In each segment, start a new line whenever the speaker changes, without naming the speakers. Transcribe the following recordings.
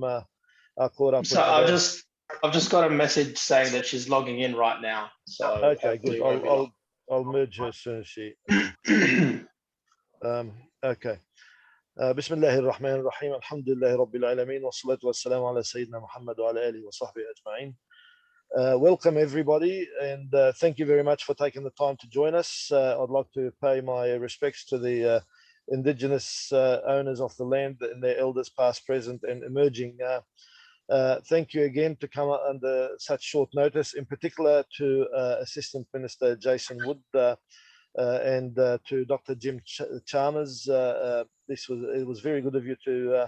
caught up
So
with
I've just got a message saying that she's logging in right now. So
okay, good. I'll merge her as soon as she. Okay. بسم الله الرحمن الرحيم الحمد لله رب العالمين والصلاة والسلام على سيدنا محمد وعلى آله وصحبه أجمعين. Welcome everybody, and thank you very much for taking the time to join us. I'd like to pay my respects to the indigenous owners of the land and their elders past, present and emerging. Thank you again to come under such short notice, in particular to Assistant Minister Jason Wood and to Dr. Jim Chalmers. It was very good of you to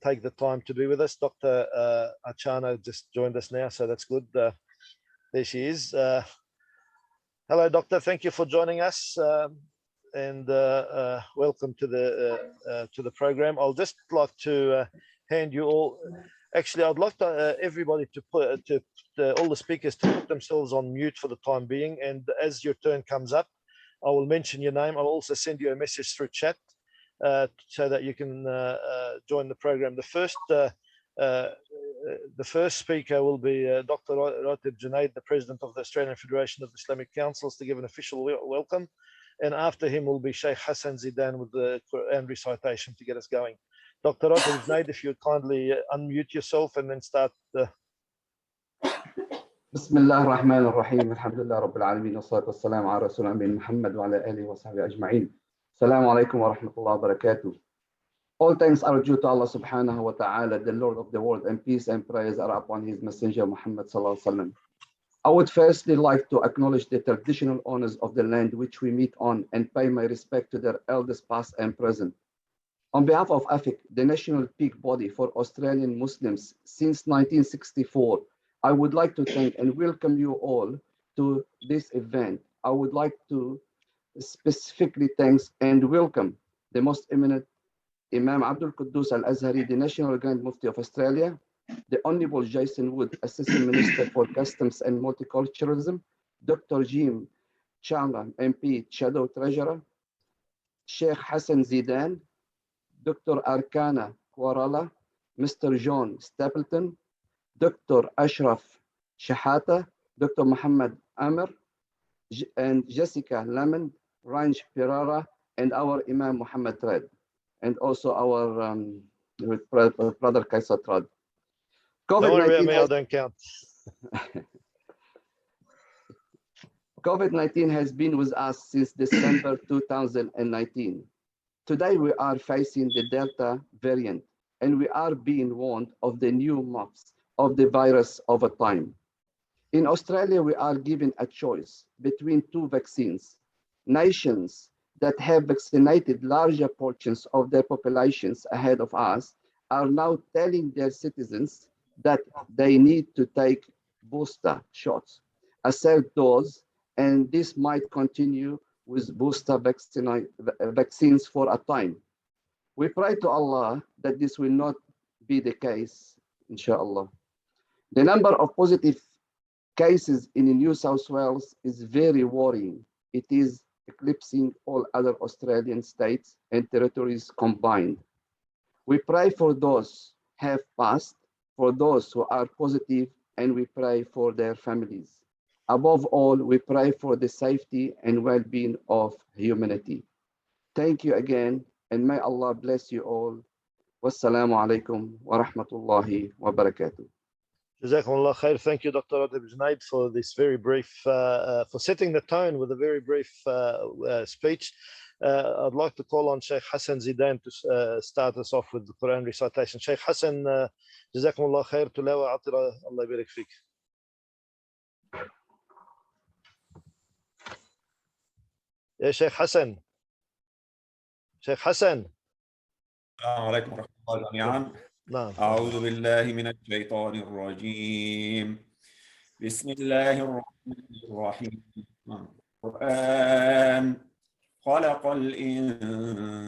take the time to be with us. Dr. Achana just joined us now, so that's good. There she is. Hello, Doctor. Thank you for joining us, and welcome to the program. I'll just like to hand you all. Actually, I'd like to, everybody to put all the speakers to put themselves on mute for the time being, and as your turn comes up, I will mention your name. I'll also send you a message through chat so that you can join the program. The first speaker will be Dr. Ratib Junaid, the President of the Australian Federation of Islamic Councils, to give an official welcome. And after him will be Sheikh Hassan Zidan with the Quran recitation to get us going. Dr. Ratib Junaid, if you kindly unmute yourself and then start the...
بسم الله الرحمن الرحيم الحمد لله رب العالمين والصلاة والسلام على رسول الله محمد وعلى آله وصحبه أجمعين. السلام عليكم ورحمة الله وبركاته. All thanks are due to Allah subhanahu wa ta'ala, the Lord of the world, and peace and praise are upon his messenger Muhammad sallallahu alaihi wasallam. I would firstly like to acknowledge the traditional owners of the land which we meet on and pay my respect to their elders past and present. On behalf of AFIC, the national peak body for Australian Muslims since 1964, I would like to thank and welcome you all to this event. I would like to specifically thank and welcome the most eminent Imam Abdul Quddus Al-Azhari, the National Grand Mufti of Australia, the Honorable Jason Wood, Assistant Minister for Customs and Multiculturalism, Dr. Jim Chalmers, MP, Shadow Treasurer, Sheikh Hassan Zidan, Dr. Dr Koirala, Mr. John Stapleton, Dr. Ashraf Shahata, Dr. Muhammad Amir, and Jessica Lamond, Ranj Pirara, and our Imam Muhammad Red, and also our brother Kaiser Trad.
I don't count.
COVID-19 has been with us since December 2019. Today we are facing the Delta variant, and we are being warned of the new mumps of the virus over time. In Australia, we are given a choice between two vaccines. Nations that have vaccinated larger portions of their populations ahead of us are now telling their citizens that they need to take booster shots, a third dose, and this might continue with booster vaccines for a time. We pray to Allah that this will not be the case, inshallah. The number of positive cases in New South Wales is very worrying. It is eclipsing all other Australian states and territories combined. We pray for those who have passed, for those who are positive, and we pray for their families. Above all, we pray for the safety and well-being of humanity. Thank you again, and may Allah bless you all. Wassalamu alaikum wa rahmatullahi wa barakatuh.
Jazakumullah khair. Thank you, Dr. Ratib Junaid, for this very brief, for setting the tone with a very brief speech. I'd like to call on Sheikh Hassan Zidan to start us off with the Quran recitation. Sheikh Hassan, Jazakumullah khair. Tulawa atira, Allah barik fik. يا شيخ حسن شيخ حسن
السلام عليكم ورحمة الله جميعا.
نعم.
أعوذ بالله من الشيطان الرجيم. بسم الله الرحمن الرحيم. القرآن خلق الإنسان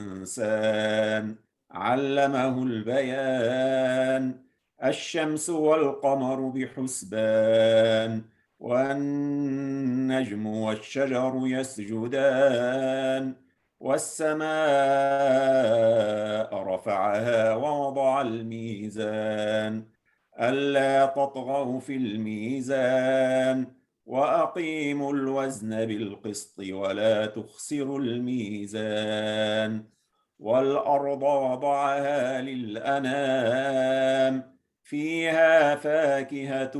علمه البيان الشمس والقمر بحسبان والنجم والشجر يسجدان والسماء رفعها ووضع الميزان ألا تطغوا في الميزان وأقيموا الوزن بالقسط ولا تخسروا الميزان والأرض وضعها للأنام فيها فاكهة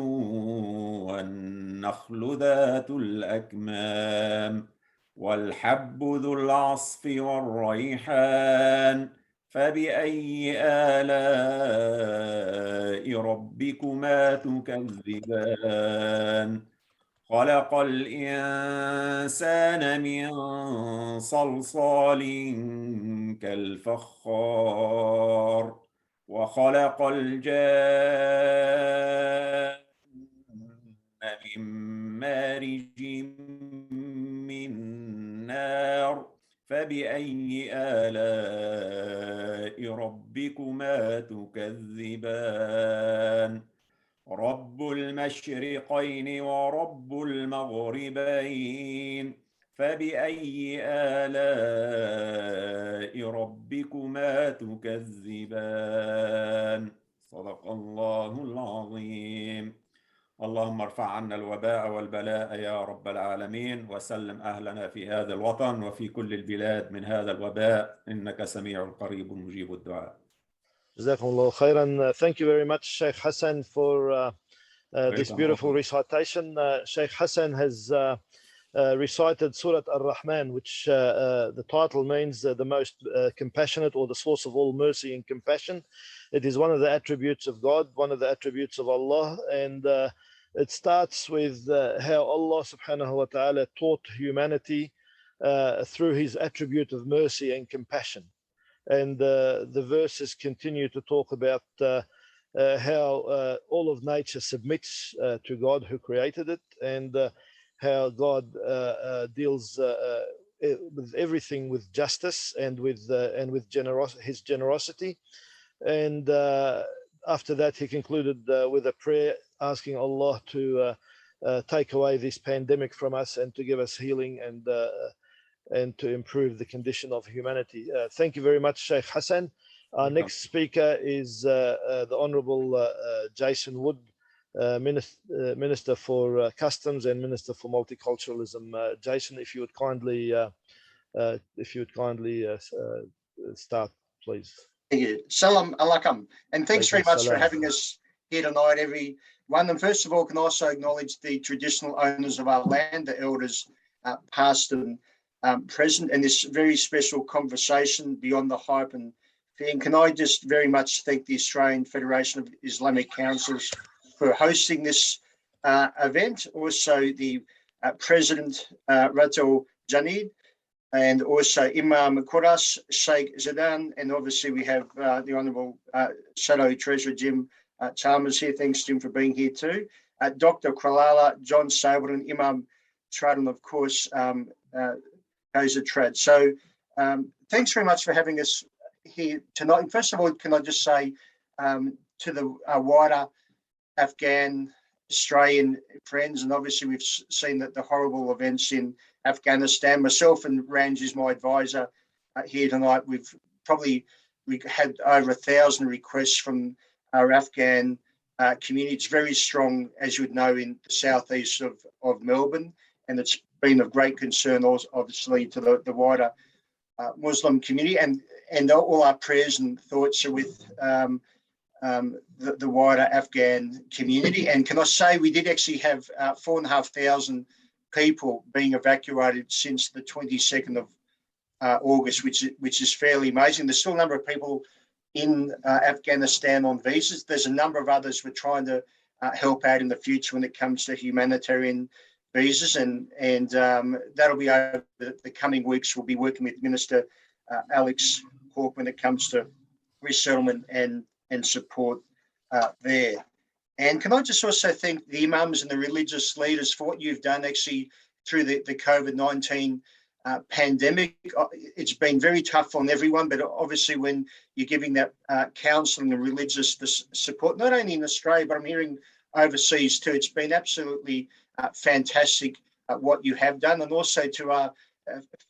والنخل ذات الأكمام والحب ذو العصف والريحان فبأي آلاء ربكما تكذبان خلق الإنسان من صلصال كالفخار وخلق الجان من مارج من نار فبأي آلاء ربكما تكذبان رب المشرقين ورب المغربين فبأي آلاء ربكما تكذبان صدق الله العظيم اللهم ارفع عنا الوباء والبلاء يا رب العالمين وسلم أهلنا في هذا الوطن وفي كل البلاد من هذا الوباء إنك سميع قريب مجيب الدعاء.
Jazakumullah khairan. Thank you very much, Sheikh Hassan, for this beautiful recitation. Sheikh Hassan has recited Surah Ar-Rahman, which the title means the most compassionate, or the source of all mercy and compassion. It is one of the attributes of God, one of the attributes of Allah, and it starts with how Allah subhanahu wa ta'ala taught humanity through his attribute of mercy and compassion. And the verses continue to talk about how all of nature submits to God who created it, and how God deals with everything with justice and with his generosity. And after that, he concluded with a prayer asking Allah to take away this pandemic from us and to give us healing and to improve the condition of humanity. Thank you very much, Sheikh Hassan. Our next speaker is the Honourable Jason Wood, Minister for Customs and Minister for Multiculturalism. Jason, if you would kindly start, please.
Thank you. Salam alaikum. And thanks very much for having us here tonight, everyone. And first of all, can also acknowledge the traditional owners of our land, the elders past and present, in this very special conversation beyond the hype and fear. And can I just very much thank the Australian Federation of Islamic Councils for hosting this event. Also the President Ratul Janid, and also Imam Quras, Sheikh Zadan, and obviously we have the Honourable Shadow Treasurer Jim Chalmers here. Thanks, Jim, for being here too. Dr Koirala, John Stapleton, Imam Trad, and of course Kaiser Trad. So thanks very much for having us here tonight. And first of all, can I just say to the wider Afghan Australian friends, and obviously we've seen that the horrible events in Afghanistan. Myself and Ranj is my advisor here tonight. We had over 1,000 requests from our Afghan community. It's very strong, as you would know, in the southeast of Melbourne, and it's been of great concern, also, obviously, to the wider Muslim community. And all our prayers and thoughts are with the wider Afghan community. And can I say, we did actually have 4,500 people being evacuated since the 22nd of August, which is fairly amazing. There's still a number of people in Afghanistan on visas. There's a number of others we're trying to help out in the future when it comes to humanitarian visas, and that'll be over the coming weeks. We'll be working with Minister Alex Hawke when it comes to resettlement and support there. And can I just also thank the imams and the religious leaders for what you've done actually through the COVID-19 pandemic. It's been very tough on everyone, but obviously when you're giving that counselling and religious support, not only in Australia, but I'm hearing overseas too, it's been absolutely fantastic what you have done. And also to our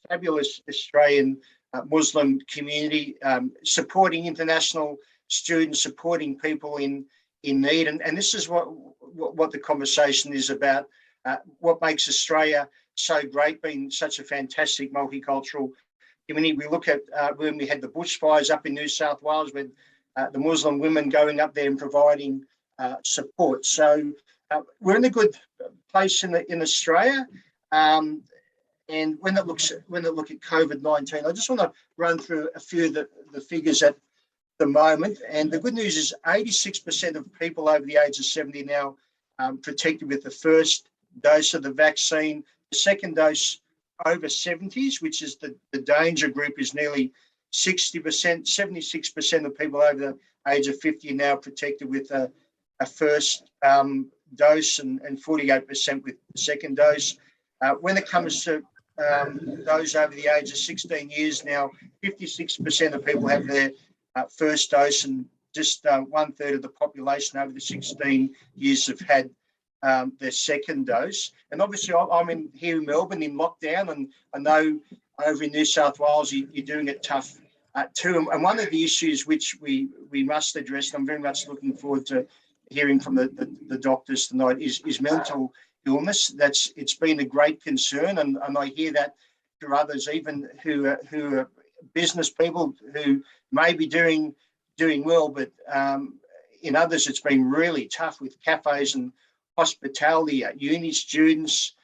fabulous Australian Muslim community, supporting international students, supporting people in need. And this is what the conversation is about. What makes Australia so great, being such a fantastic multicultural community. We look at when we had the bushfires up in New South Wales, with the Muslim women going up there and providing support. So we're in a good place in Australia. And when it look at COVID-19, I just want to run through a few of the figures at the moment. And the good news is 86% of people over the age of 70 now protected with the first dose of the vaccine. The second dose over 70s, which is the danger group, is nearly 60%. 76% of people over the age of 50 are now protected with a first dose, and 48% with the second dose. When it comes to those over the age of 16 years now, 56% of people have their first dose, and just 1/3 of the population over the 16 years have had their second dose. And obviously I'm here in Melbourne in lockdown, and I know over in New South Wales you're doing it tough too. And one of the issues which we must address, and I'm very much looking forward to hearing from the doctors tonight, is mental illness. It's been a great concern, and I hear that through others, even who are business people who may be doing well, but in others it's been really tough with cafes and hospitality, uni students,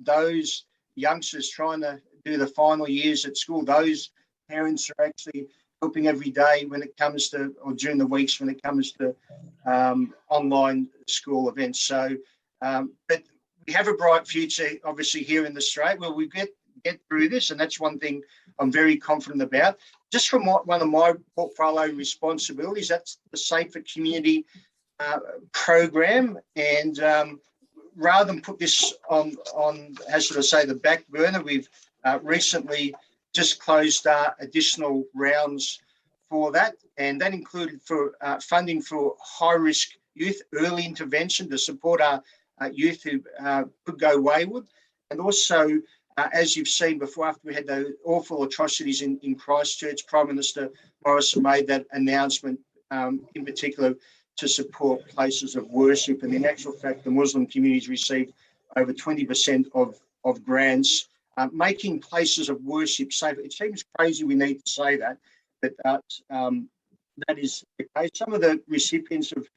those youngsters trying to do the final years at school. Those parents are actually helping every day when it comes to, or during the weeks when it comes to online school events. So, but we have a bright future, obviously, here in Australia, where we get through this, and that's one thing I'm very confident about. Just from one of my portfolio responsibilities, that's the Safer Community program, and rather than put this on how should I say, the back burner, we've recently just closed additional rounds for that, and that included for funding for high-risk youth, early intervention to support our youth who could go wayward, and also as you've seen before, after we had those awful atrocities in Christchurch, Prime Minister Morrison made that announcement in particular to support places of worship. And in actual fact, the Muslim communities received over 20% of grants, making places of worship safe. It seems crazy we need to say that, but that is the case. Some of the recipients of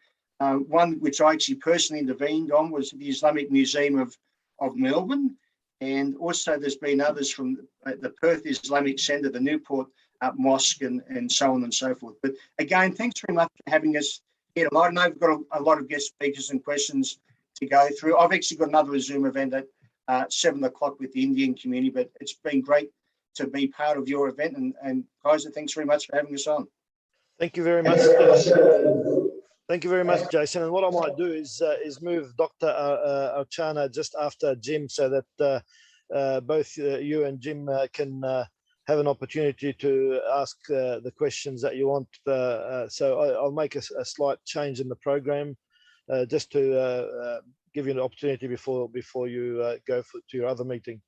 one which I actually personally intervened on was the Islamic Museum of Melbourne. And also there's been others from the Perth Islamic Centre, the Newport Mosque, and so on and so forth. But again, thanks very much for having us here tonight. I know we've got a lot of guest speakers and questions to go through. I've actually got another Zoom event at 7 o'clock with the Indian community, but it's been great to be part of your event. And Kaiser, thanks very much for having us on.
Thank you very much. Thank you very much, Jason. And what I might do is move Dr. Archana just after Jim, so that both you and Jim can have an opportunity to ask the questions that you want. So I'll make a slight change in the program just to give you an opportunity before you go to your other meeting.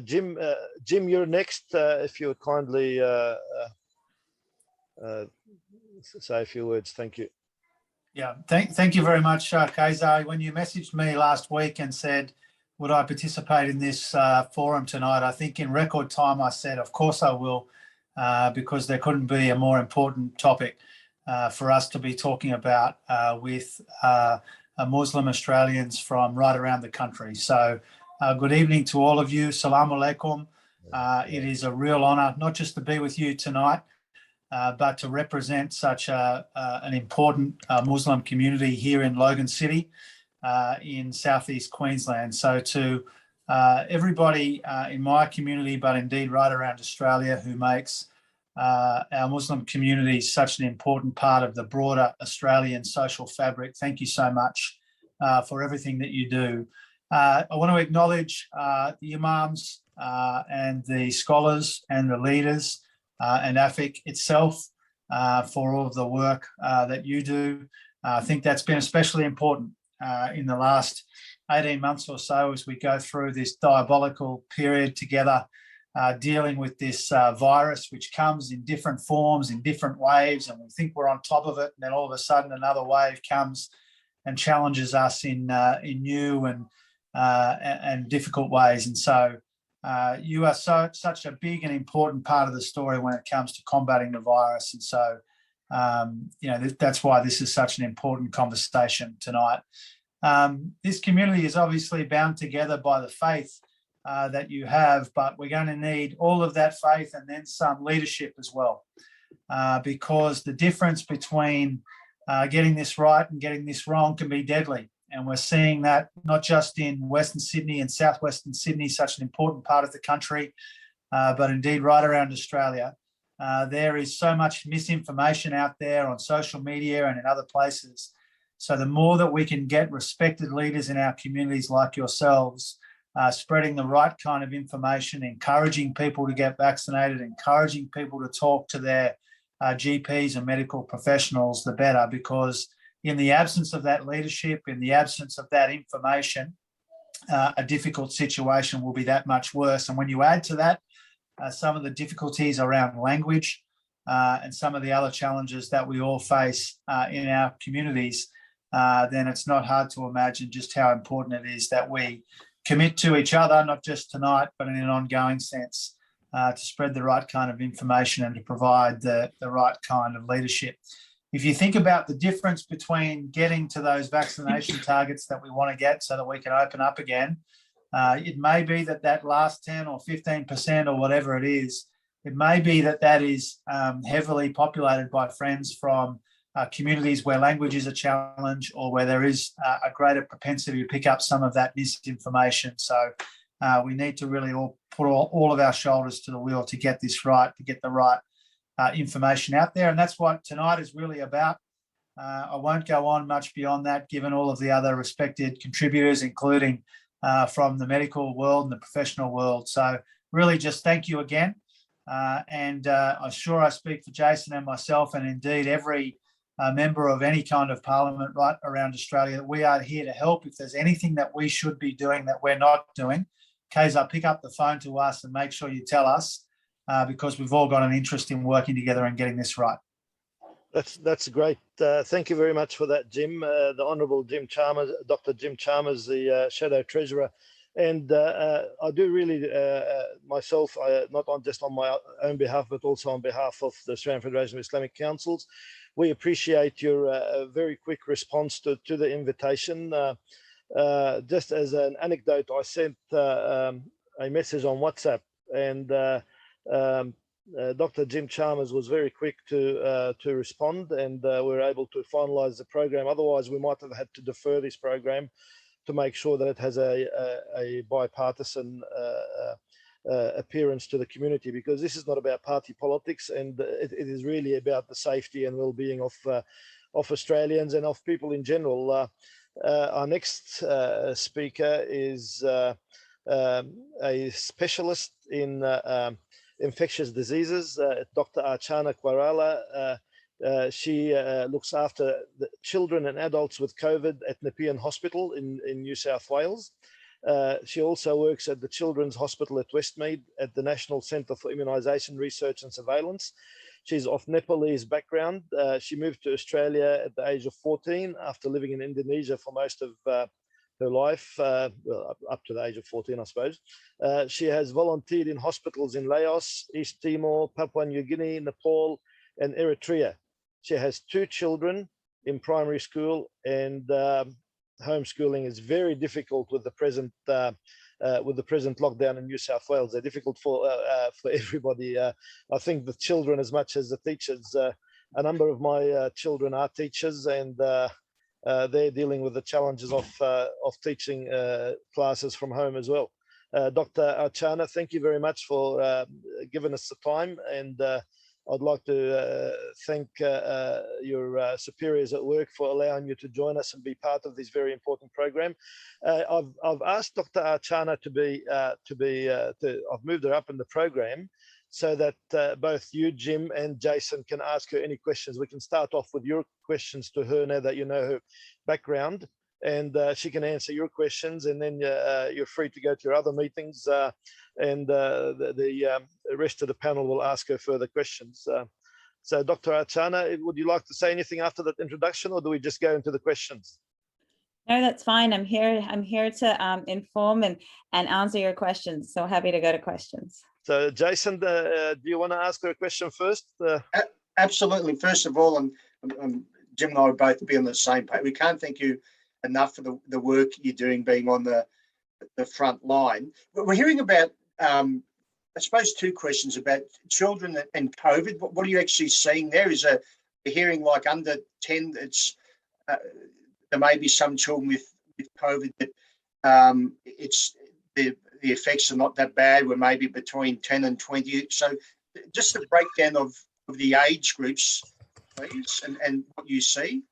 Jim, you're next. If you would kindly say a few words. Thank you.
Yeah, thank you very much, Kaiser. When you messaged me last week and said, would I participate in this forum tonight, I think in record time I said, of course I will, because there couldn't be a more important topic for us to be talking about with Muslim Australians from right around the country. So good evening to all of you. Salaam alaikum. It is a real honour not just to be with you tonight, but to represent such an important Muslim community here in Logan City in southeast Queensland. So to everybody in my community, but indeed right around Australia, who makes our Muslim community such an important part of the broader Australian social fabric, thank you so much for everything that you do. I want to acknowledge the imams and the scholars and the leaders and AFIC itself for all of the work that you do. I think that's been especially important in the last 18 months or so as we go through this diabolical period together, dealing with this virus, which comes in different forms, in different waves, and we think we're on top of it, and then all of a sudden another wave comes and challenges us in new and difficult ways. And so you are such a big and important part of the story when it comes to combating the virus. And so, that's why this is such an important conversation tonight. This community is obviously bound together by the faith that you have, but we're going to need all of that faith and then some leadership as well, because the difference between getting this right and getting this wrong can be deadly. And we're seeing that not just in Western Sydney and Southwestern Sydney, such an important part of the country, but indeed right around Australia. There is so much misinformation out there on social media and in other places. So the more that we can get respected leaders in our communities like yourselves, spreading the right kind of information, encouraging people to get vaccinated, encouraging people to talk to their GPs and medical professionals, the better, because in the absence of that leadership, in the absence of that information, a difficult situation will be that much worse. And when you add to that some of the difficulties around language and some of the other challenges that we all face in our communities, then it's not hard to imagine just how important it is that we commit to each other, not just tonight, but in an ongoing sense, to spread the right kind of information and to provide the right kind of leadership. If you think about the difference between getting to those vaccination targets that we want to get so that we can open up again, it may be that last 10 or 15% or whatever it is, it may be that is heavily populated by friends from communities where language is a challenge or where there is a greater propensity to pick up some of that misinformation. So we need to really all put all of our shoulders to the wheel to get this right, to get the right information out there. And that's what tonight is really about. I won't go on much beyond that, given all of the other respected contributors, including from the medical world and the professional world. So really just thank you again. And I'm sure I speak for Jason and myself, and indeed every member of any kind of parliament right around Australia, that we are here to help. If there's anything that we should be doing that we're not doing, Kaiser, pick up the phone to us and make sure you tell us, because we've all got an interest in working together and getting this right.
That's great. Thank you very much for that, Jim. The Honourable Jim Chalmers, Dr. Jim Chalmers, the Shadow Treasurer. And I do really, myself, not just on my own behalf, but also on behalf of the Australian Federation of Islamic Councils, we appreciate your very quick response to the invitation. Just as an anecdote, I sent a message on WhatsApp, and Dr. Jim Chalmers was very quick to respond, and we were able to finalise the program. Otherwise, we might have had to defer this program to make sure that it has a bipartisan appearance to the community, because this is not about party politics, and it is really about the safety and well-being of Australians and of people in general. Our next speaker is a specialist in infectious diseases, Dr. Koirala. She looks after the children and adults with COVID at Nepean Hospital in New South Wales. She also works at the Children's Hospital at Westmead at the National Centre for Immunisation Research and Surveillance. She's of Nepalese background. She moved to Australia at the age of 14 after living in Indonesia for most of her life, well, up to the age of 14, I suppose. She has volunteered in hospitals in Laos, East Timor, Papua New Guinea, Nepal, and Eritrea. She has 2 children in primary school, and homeschooling is very difficult with the present lockdown in New South Wales. They're difficult for everybody. I think the children as much as the teachers. A number of my children are teachers, and they're dealing with the challenges of teaching classes from home as well. Dr. Archana, thank you very much for giving us the time, and I'd like to thank your superiors at work for allowing you to join us and be part of this very important program. I've asked Dr. Archana I've moved her up in the program so that both you, Jim, and Jason can ask her any questions. We can start off with your questions to her now that you know her background, and she can answer your questions, and then you're free to go to your other meetings, and the rest of the panel will ask her further questions. So Dr. Archana, would you like to say anything after that introduction, or do we just go into the questions?
No, that's fine. I'm here to inform and answer your questions. So happy to go to questions.
So Jason, do you want to ask her a question first?
Absolutely. First of all, and Jim and I will both be on the same page. We can't thank you enough for the work you're doing, being on the front line. But we're hearing about, I suppose, two questions about children and COVID. What are you actually seeing there? Is a hearing like under 10, it's there may be some children with COVID that it's the effects are not that bad. We're maybe between 10 and 20. So just a breakdown of the age groups, please, and what you see.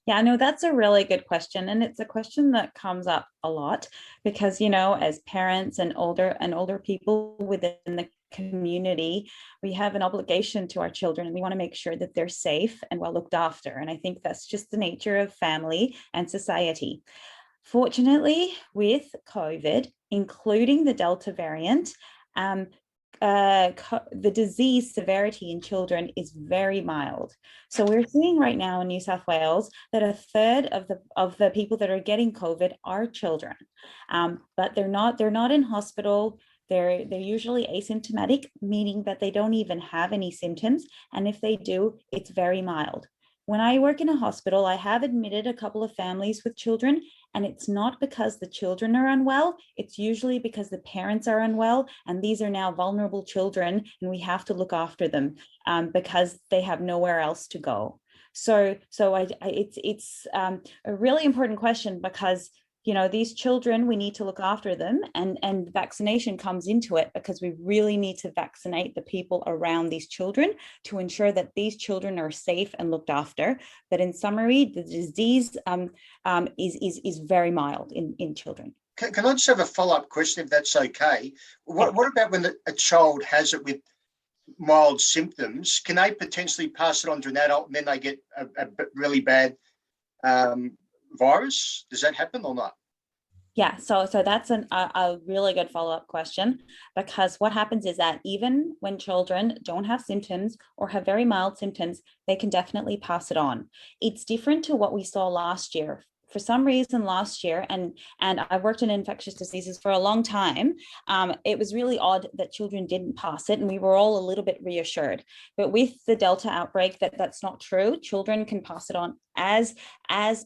Yeah, no, that's a really good question. And it's a question that comes up a lot because, you know, as parents and older people within the community, we have an obligation to our children, and we want to make sure that they're safe and well looked after. And I think that's just the nature of family and society. Fortunately, with COVID, including the Delta variant, the disease severity in children is very mild. So we're seeing right now in New South Wales that a third of the people that are getting COVID are children, but they're not in hospital. They're usually asymptomatic, meaning that they don't even have any symptoms, and if they do, it's very mild. When I work in a hospital, I have admitted a couple of families with children, and it's not because the children are unwell, it's usually because the parents are unwell, and these are now vulnerable children, and we have to look after them because they have nowhere else to go. So it's a really important question because, you know, these children, we need to look after them, and vaccination comes into it because we really need to vaccinate the people around these children to ensure that these children are safe and looked after. But in summary, the disease is very mild in children.
Can I just have a follow-up question, if that's okay? What about when a child has it with mild symptoms? Can they potentially pass it on to an adult and then they get a really bad virus? Does that happen or not?
Yeah, so that's a really good follow-up question, because what happens is that even when children don't have symptoms or have very mild symptoms, they can definitely pass it on. It's different to what we saw last year. For some reason last year, and I worked in infectious diseases for a long time, it was really odd that children didn't pass it, and we were all a little bit reassured. But with the Delta outbreak, that's not true. Children can pass it on as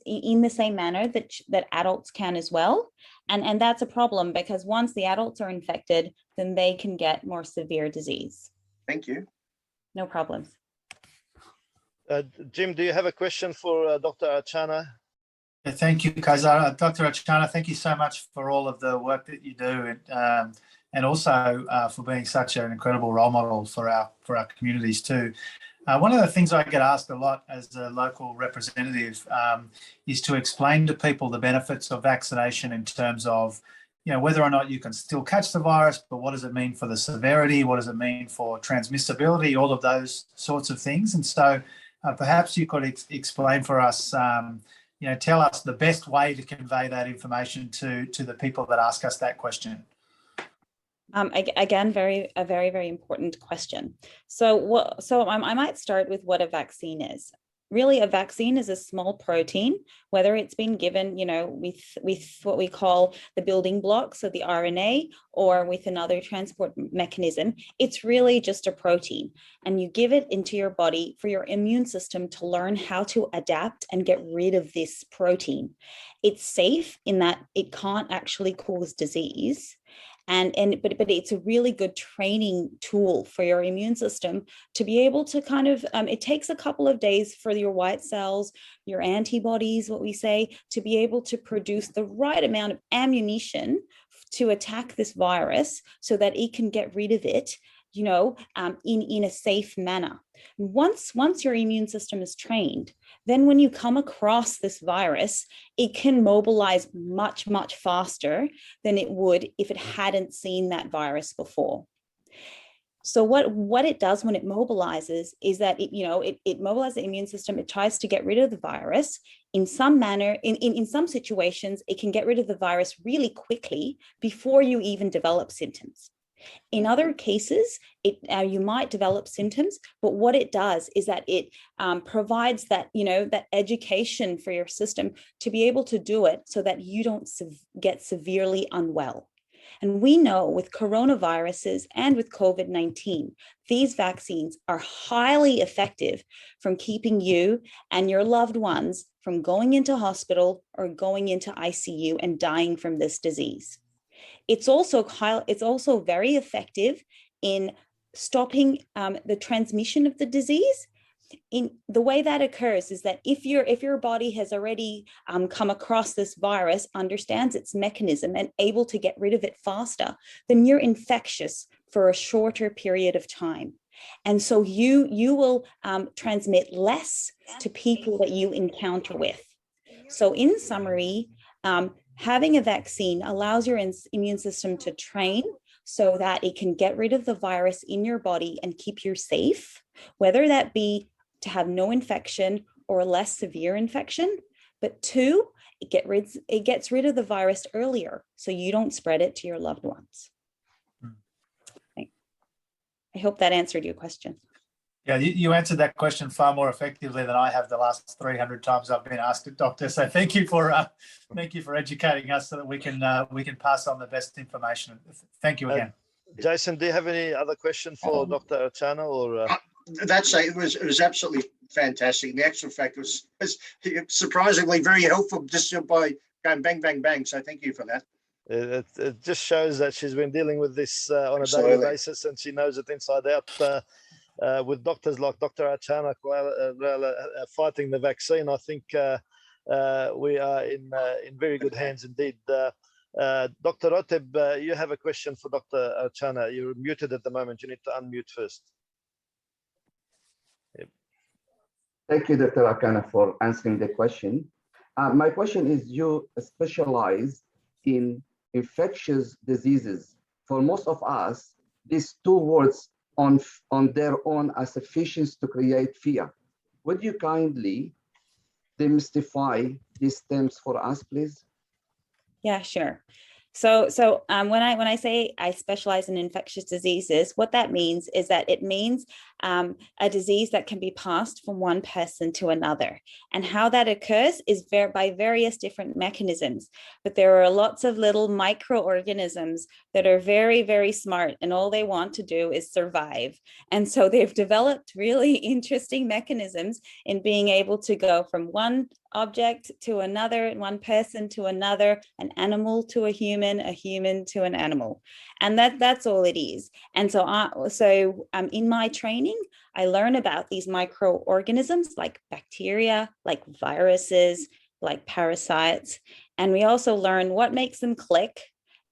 in the same manner that adults can as well. And that's a problem, because once the adults are infected, then they can get more severe disease.
Thank you.
No problems.
Jim, do you have a question for Dr. Archana?
Thank you, Kaiser. Dr. Archana, thank you so much for all of the work that you do, and also for being such an incredible role model for our communities too. One of the things I get asked a lot as a local representative is to explain to people the benefits of vaccination in terms of, you know, whether or not you can still catch the virus, but what does it mean for the severity? What does it mean for transmissibility? All of those sorts of things. And so perhaps you could explain for us, you know, tell us the best way to convey that information to the people that ask us that question.
Again, a very, very important question. So I might start with what a vaccine is. Really, a vaccine is a small protein, whether it's been given, you know, with what we call the building blocks, so the RNA, or with another transport mechanism. It's really just a protein, and you give it into your body for your immune system to learn how to adapt and get rid of this protein. It's safe in that it can't actually cause disease. But it's a really good training tool for your immune system to be able to kind of, it takes a couple of days for your white cells, your antibodies, what we say, to be able to produce the right amount of ammunition to attack this virus so that it can get rid of it, you know, in a safe manner. Once your immune system is trained, then when you come across this virus, it can mobilize much, much faster than it would if it hadn't seen that virus before. So what it does when it mobilizes is that it mobilizes the immune system. It tries to get rid of the virus in some manner. In some situations, it can get rid of the virus really quickly before you even develop symptoms. In other cases, you might develop symptoms, but what it does is that it provides that, that education for your system to be able to do it so that you don't get severely unwell. And we know with coronaviruses and with COVID-19, these vaccines are highly effective from keeping you and your loved ones from going into hospital or going into ICU and dying from this disease. It's also very effective in stopping the transmission of the disease. In the way that occurs is that if your body has already come across this virus, understands its mechanism and able to get rid of it faster, then you're infectious for a shorter period of time. And so you will transmit less to people that you encounter with. So in summary, having a vaccine allows your immune system to train so that it can get rid of the virus in your body and keep you safe, whether that be to have no infection or a less severe infection. But two, it gets rid of the virus earlier so you don't spread it to your loved ones. I hope that answered your question.
Yeah, you answered that question far more effectively than I have the last 300 times I've been asked it, Doctor. So thank you for educating us so that we can pass on the best information. Thank you again.
Jason, do you have any other question for Dr. Achana or?
It was absolutely fantastic. And the actual fact was surprisingly very helpful just by going bang, bang, bang. So thank you for that.
It just shows that she's been dealing with this on a
Absolutely.
daily basis, and she knows it inside out. With doctors like Dr. Achana fighting the vaccine, I think we are in very good hands indeed. Dr. Roteb, you have a question for Dr. Achana. You're muted at the moment. You need to unmute first. Yep.
Thank you, Dr. Achana, for answering the question. My question is, you specialize in infectious diseases. For most of us, these two words on their own are sufficient to create fear. Would you kindly demystify these terms for us, please?
Yeah, sure. So when I say I specialize in infectious diseases, what that means is that it means a disease that can be passed from one person to another. And how that occurs is by various different mechanisms. But there are lots of little microorganisms that are very, very smart, and all they want to do is survive. And so they've developed really interesting mechanisms in being able to go from one object to another, one person to another, an animal to a human to an animal. And that's all it is. And so in my training, I learn about these microorganisms like bacteria, like viruses, like parasites. And we also learn what makes them click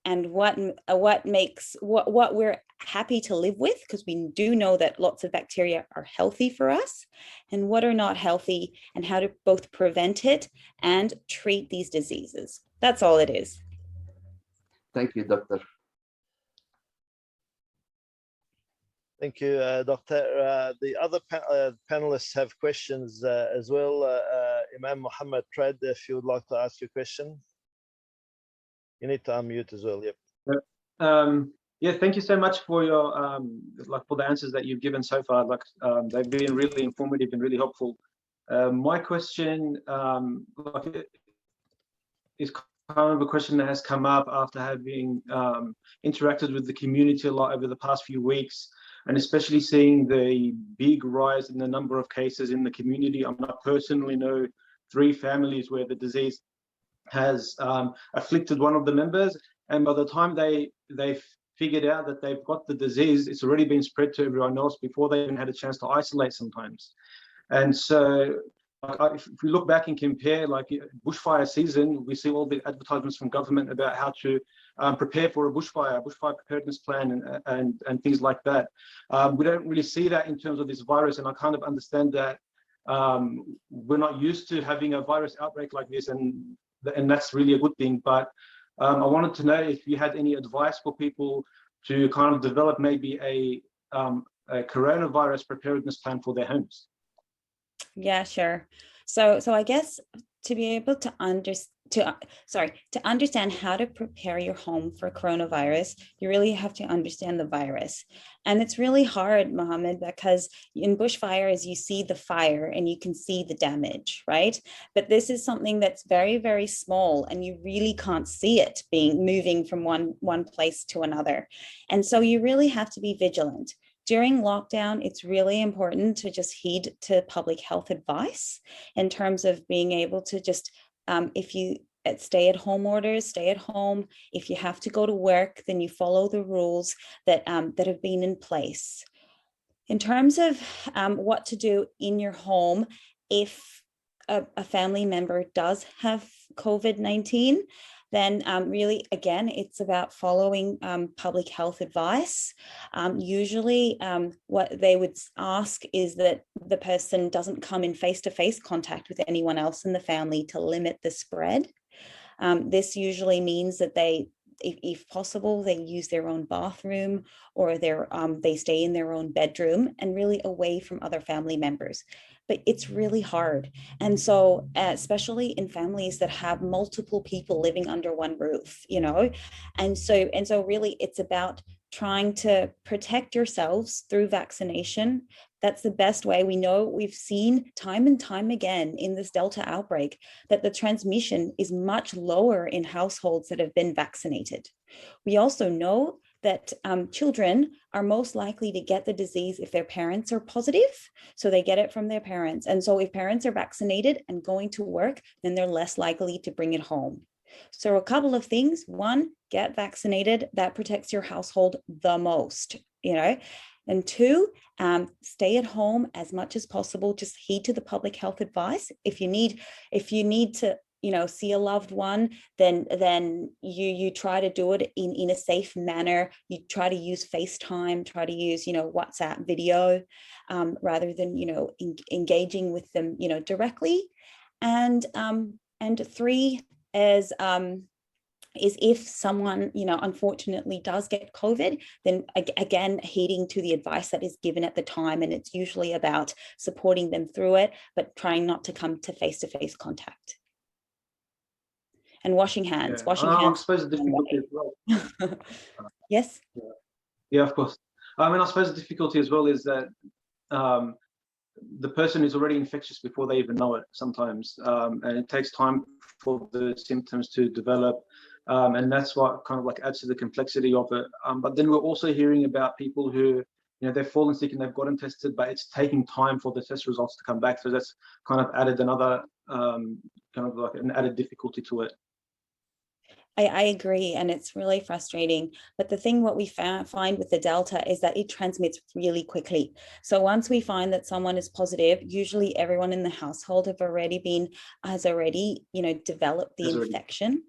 and what we're happy to live with, because we do know that lots of bacteria are healthy for us, and what are not healthy, and how to both prevent it and treat these diseases. That's all it is.
Thank you, Doctor.
Thank you, Doctor. The other panelists have questions as well. Imam Muhammad Trad, if you would like to ask your question. You need to unmute as well. Yep.
Yeah, thank you so much for your for the answers that you've given so far. They've been really informative and really helpful. My question is kind of a question that has come up after having interacted with the community a lot over the past few weeks, and especially seeing the big rise in the number of cases in the community. I personally know 3 families where the disease has afflicted one of the members, and by the time they've figured out that they've got the disease, it's already been spread to everyone else before they even had a chance to isolate sometimes. And so if we look back and compare, like bushfire season, we see all the advertisements from government about how to prepare for a bushfire preparedness plan and things like that. We don't really see that in terms of this virus, and I kind of understand that we're not used to having a virus outbreak like this, and that's really a good thing. But I wanted to know if you had any advice for people to kind of develop maybe a a coronavirus preparedness plan for their homes?
Yeah, sure. So I guess to be able to understand how to prepare your home for coronavirus, you really have to understand the virus. And it's really hard, Mohammed, because in bushfires, you see the fire and you can see the damage, right? But this is something that's very, very small and you really can't see it moving from one place to another. And so you really have to be vigilant. During lockdown, it's really important to just heed to public health advice in terms of being able to just, if you stay-at-home orders, stay at home. If you have to go to work, then you follow the rules that have been in place. In terms of what to do in your home, if a family member does have COVID-19, then really, again, it's about following public health advice. Usually what they would ask is that the person doesn't come in face-to-face contact with anyone else in the family to limit the spread. This usually means that if possible, they use their own bathroom or they stay in their own bedroom and really away from other family members. But it's really hard. And so, especially in families that have multiple people living under one roof, you know, and so really it's about trying to protect yourselves through vaccination. That's the best way. We know, we've seen time and time again in this Delta outbreak that the transmission is much lower in households that have been vaccinated. We also know that children are most likely to get the disease if their parents are positive. So they get it from their parents. And so if parents are vaccinated and going to work, then they're less likely to bring it home. So a couple of things. One, get vaccinated. That protects your household the most, you know. And two, stay at home as much as possible. Just heed to the public health advice. If you need to, you know, see a loved one, then you try to do it in a safe manner. You try to use FaceTime, try to use, you know, WhatsApp video, rather than, you know, engaging with them, you know, directly. And three is if someone, you know, unfortunately does get COVID, then again, heeding to the advice that is given at the time. And it's usually about supporting them through it, but trying not to come to face-to-face contact. And washing hands.
Yeah.
Washing hands.
I suppose the difficulty as well.
Yes?
Yeah, of course. I mean, I suppose the difficulty as well is that the person is already infectious before they even know it sometimes. And it takes time for the symptoms to develop. And that's what kind of like adds to the complexity of it. But then we're also hearing about people who, you know, they've fallen sick and they've gotten tested, but it's taking time for the test results to come back. So that's kind of added another kind of like an added difficulty to it.
I agree, and it's really frustrating. But the thing what we find with the Delta is that it transmits really quickly. So once we find that someone is positive, usually everyone in the household has already, you know, developed the infection.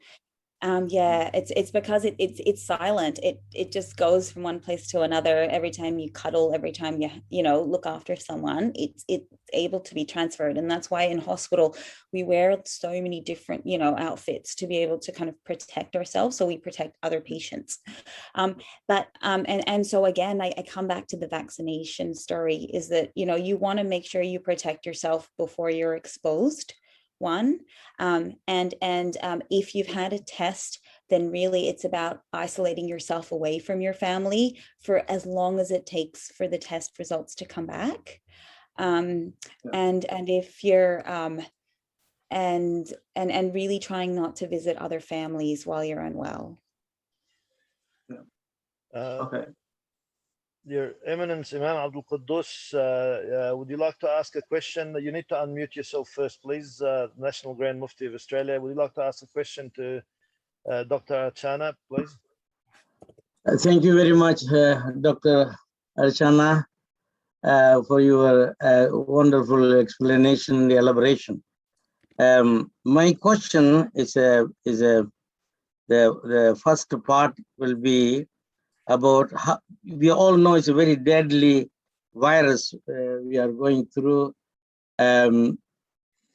Yeah, it's because it's silent. It just goes from one place to another. Every time you cuddle, every time you know, look after someone, it's able to be transferred. And that's why in hospital we wear so many different, you know, outfits to be able to kind of protect ourselves, so we protect other patients. And so again, I come back to the vaccination story, is that, you know, you want to make sure you protect yourself before you're exposed. One, and if you've had a test, then really it's about isolating yourself away from your family for as long as it takes for the test results to come back. And if you're and really trying not to visit other families while you're unwell.
Okay.
Your Eminence, Imam Abdul Quddus, would you like to ask a question? You need to unmute yourself first, please. National Grand Mufti of Australia, would you like to ask a question to Dr. Archana, please?
Thank you very much, Dr. Archana, for your wonderful explanation and elaboration. My question is the first part will be about how we all know it's a very deadly virus we are going through. I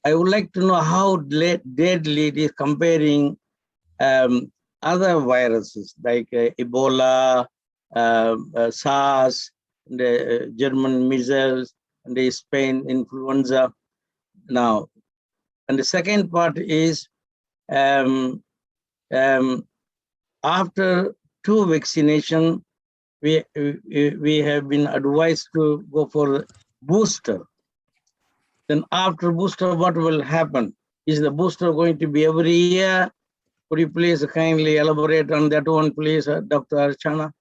would like to know how deadly it is comparing other viruses like Ebola, SARS, the German measles, and the Spain influenza now. And the second part is after 2 vaccination, we have been advised to go for booster. Then after booster, what will happen? Is the booster going to be every year? Could you please kindly elaborate on that one, please, Dr. Archana?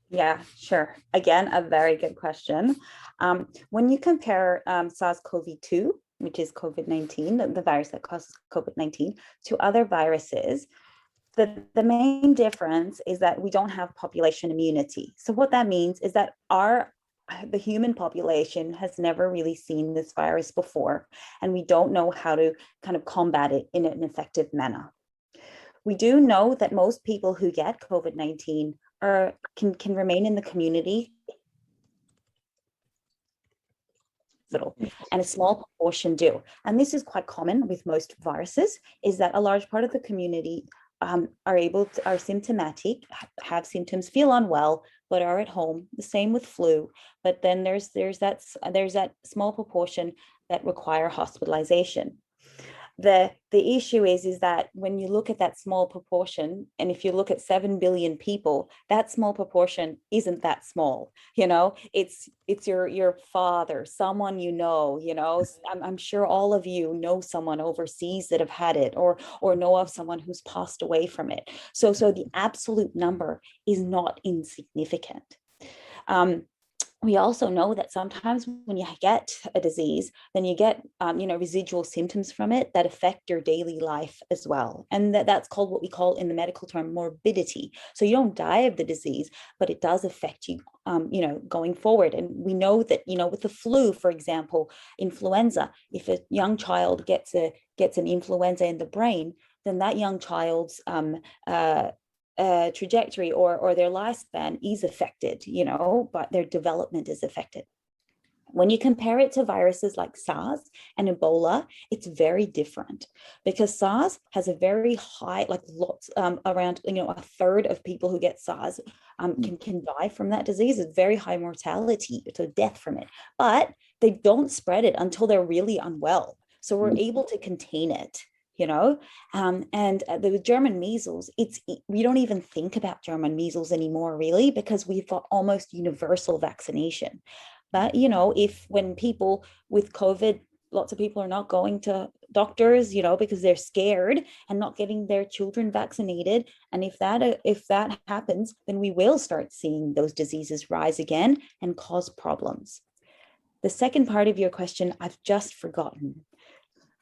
Yeah, sure. Again, a very good question. When you compare SARS-CoV-2, which is COVID-19, the virus that causes COVID-19, to other viruses, the main difference is that we don't have population immunity. So what that means is that the human population has never really seen this virus before, and we don't know how to kind of combat it in an effective manner. We do know that most people who get COVID-19 can remain in the community, and a small proportion do. And this is quite common with most viruses, is that a large part of the community are symptomatic, have symptoms, feel unwell, but are at home. The same with flu. But then there's that small proportion that require hospitalization. The issue is that when you look at that small proportion, and if you look at 7 billion people, that small proportion isn't that small. It's your father, someone I'm sure all of you know someone overseas that have had it, or know of someone who's passed away from it. So the absolute number is not insignificant. We also know that sometimes when you get a disease, then you get residual symptoms from it that affect your daily life as well. And that's called what we call in the medical term morbidity. So you don't die of the disease, but it does affect you, going forward. And we know that, with the flu, for example, influenza, if a young child gets an influenza in the brain, then that young child's trajectory or their lifespan is affected, but their development is affected. When you compare it to viruses like SARS and Ebola, it's very different, because SARS has a very high, around, a third of people who get SARS can die from that disease. It's very high mortality, so death from it, but they don't spread it until they're really unwell. So we're able to contain it. And the German measles, we don't even think about German measles anymore, really, because we've got almost universal vaccination. But, when people with COVID, lots of people are not going to doctors, because they're scared and not getting their children vaccinated. And if that happens, then we will start seeing those diseases rise again and cause problems. The second part of your question, I've just forgotten.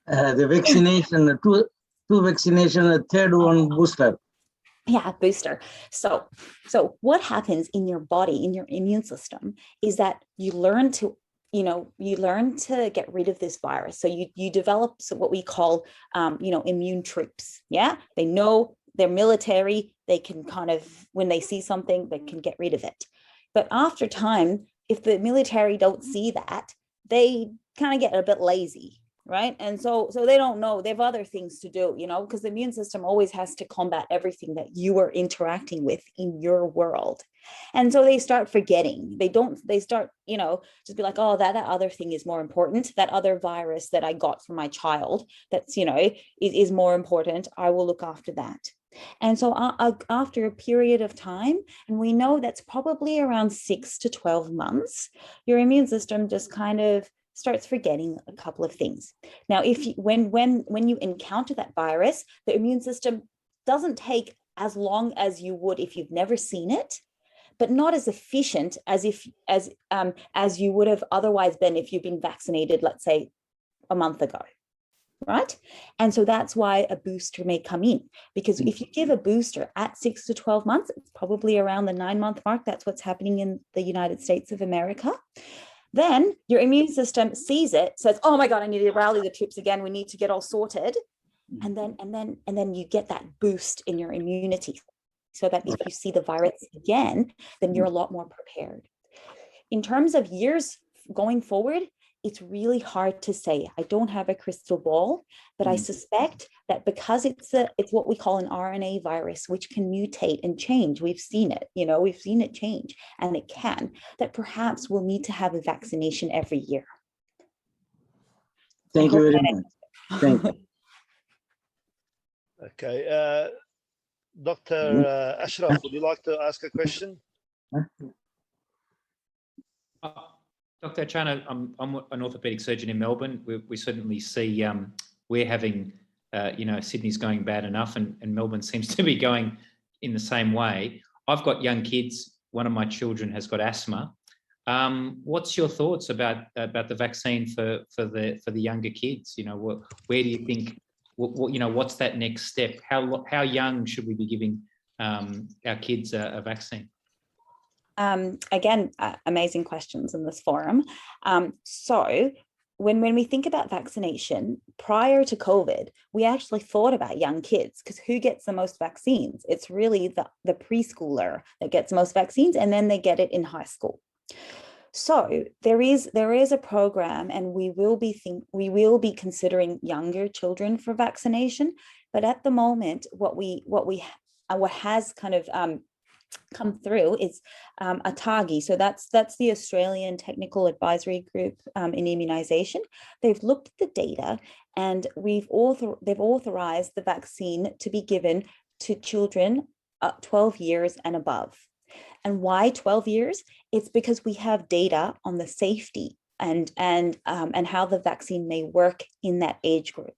The vaccination, two vaccination, a third one booster.
Yeah, booster. So what happens in your body, in your immune system, is that you learn to get rid of this virus. So you develop what we call, immune troops. Yeah, they know they're military. They can kind of, when they see something, they can get rid of it. But after time, if the military don't see that, they kind of get a bit lazy. Right. And so they don't know, they have other things to do, because the immune system always has to combat everything that you are interacting with in your world. And so they start forgetting. They start, just be like, oh, that other thing is more important. That other virus that I got from my child, that's, is more important. I will look after that. And so after a period of time, and we know that's probably around 6 to 12 months, your immune system just kind of starts forgetting a couple of things. Now, when you encounter that virus, the immune system doesn't take as long as you would if you've never seen it, but not as efficient as you would have otherwise been if you've been vaccinated, let's say, a month ago, right? And so that's why a booster may come in, because if you give a booster at 6 to 12 months, it's probably around the 9-month mark. That's what's happening in the United States of America. Then your immune system sees it, says, oh my God, I need to rally the troops again. We need to get all sorted. And then you get that boost in your immunity, so that if you see the virus again, then you're a lot more prepared. In terms of years going forward, it's really hard to say. I don't have a crystal ball, but I suspect that because it's what we call an RNA virus, which can mutate and change. We've seen it, we've seen it change, and it can, that perhaps we'll need to have a vaccination every year.
Thank you very much. Thank you.
Okay. Dr. Ashraf, would you like to ask a question?
Dr. Achana, I'm an orthopaedic surgeon in Melbourne. We certainly see we're having, Sydney's going bad enough, and Melbourne seems to be going in the same way. I've got young kids. One of my children has got asthma. What's your thoughts about the vaccine for the younger kids? Where do you think? What's that next step? How young should we be giving our kids a vaccine?
Again, amazing questions in this forum. So when we think about vaccination, prior to COVID, we actually thought about young kids, because who gets the most vaccines? It's really the preschooler that gets most vaccines, and then they get it in high school. So there is a program, and we will be considering younger children for vaccination. But at the moment, what has kind of come through is ATAGI. So that's the Australian Technical Advisory Group in immunization. They've looked at the data, and they've authorized the vaccine to be given to children 12 years and above. And why 12 years? It's because we have data on the safety and how the vaccine may work in that age group.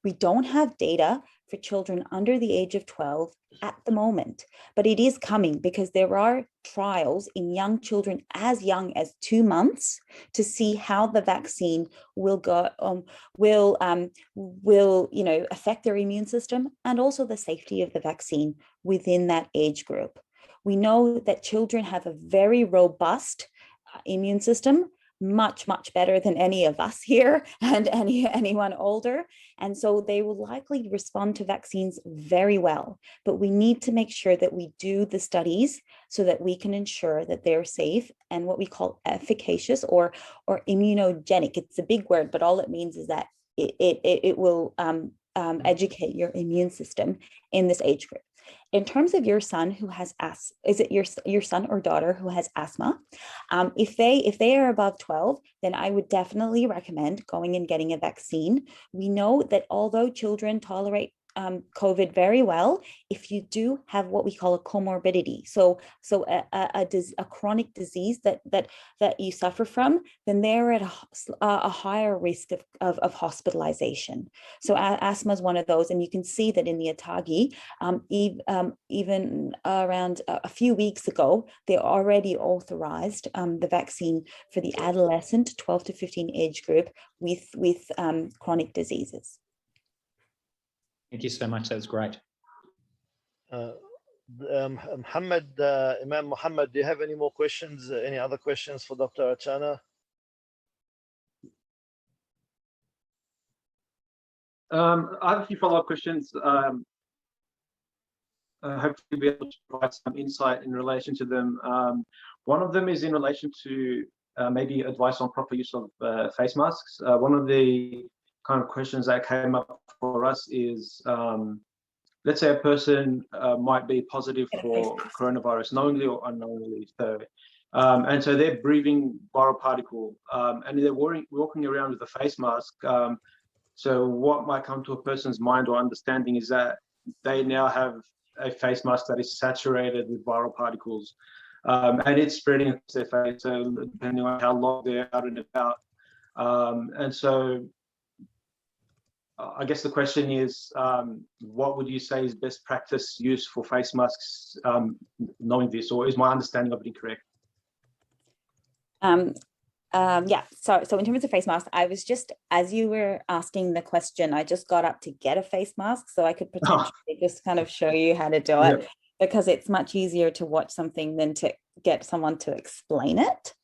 We don't have data for children under the age of 12 at the moment, but it is coming, because there are trials in young children as young as 2 months to see how the vaccine will affect their immune system, and also the safety of the vaccine within that age group. We know that children have a very robust immune system, much better than any of us here and anyone older, and so they will likely respond to vaccines very well. But we need to make sure that we do the studies so that we can ensure that they're safe and what we call efficacious or immunogenic. It's a big word, but all it means is that it will educate your immune system in this age group. In terms of your son who has is it your son or daughter who has asthma? If they are above 12, then I would definitely recommend going and getting a vaccine. We know that although children tolerate COVID very well, if you do have what we call a comorbidity, so a chronic disease that you suffer from, then they're at a higher risk of hospitalization. So asthma is one of those, and you can see that in the ATAGI, even around a few weeks ago, they already authorized the vaccine for the adolescent 12 to 15 age group with chronic diseases.
Thank you so much. That was great.
Muhammad, Imam Muhammad, do you have any more questions? Any other questions for Dr. Achana?
I have a few follow-up questions. Hopefully be able to provide some insight in relation to them. One of them is in relation to maybe advice on proper use of face masks. One of the kind of questions that came up for us is, let's say a person might be positive for coronavirus knowingly or unknowingly. And so they're breathing viral particle, and they're walking around with a face mask. So what might come to a person's mind or understanding is that they now have a face mask that is saturated with viral particles, and it's spreading across their face, so depending on how long they're out and about. And so I guess the question is, what would you say is best practice use for face masks, knowing this, or is my understanding of it incorrect?
Yeah, so in terms of face masks, I was just, as you were asking the question, I just got up to get a face mask so I could potentially just kind of show you how to do it, because it's much easier to watch something than to get someone to explain it.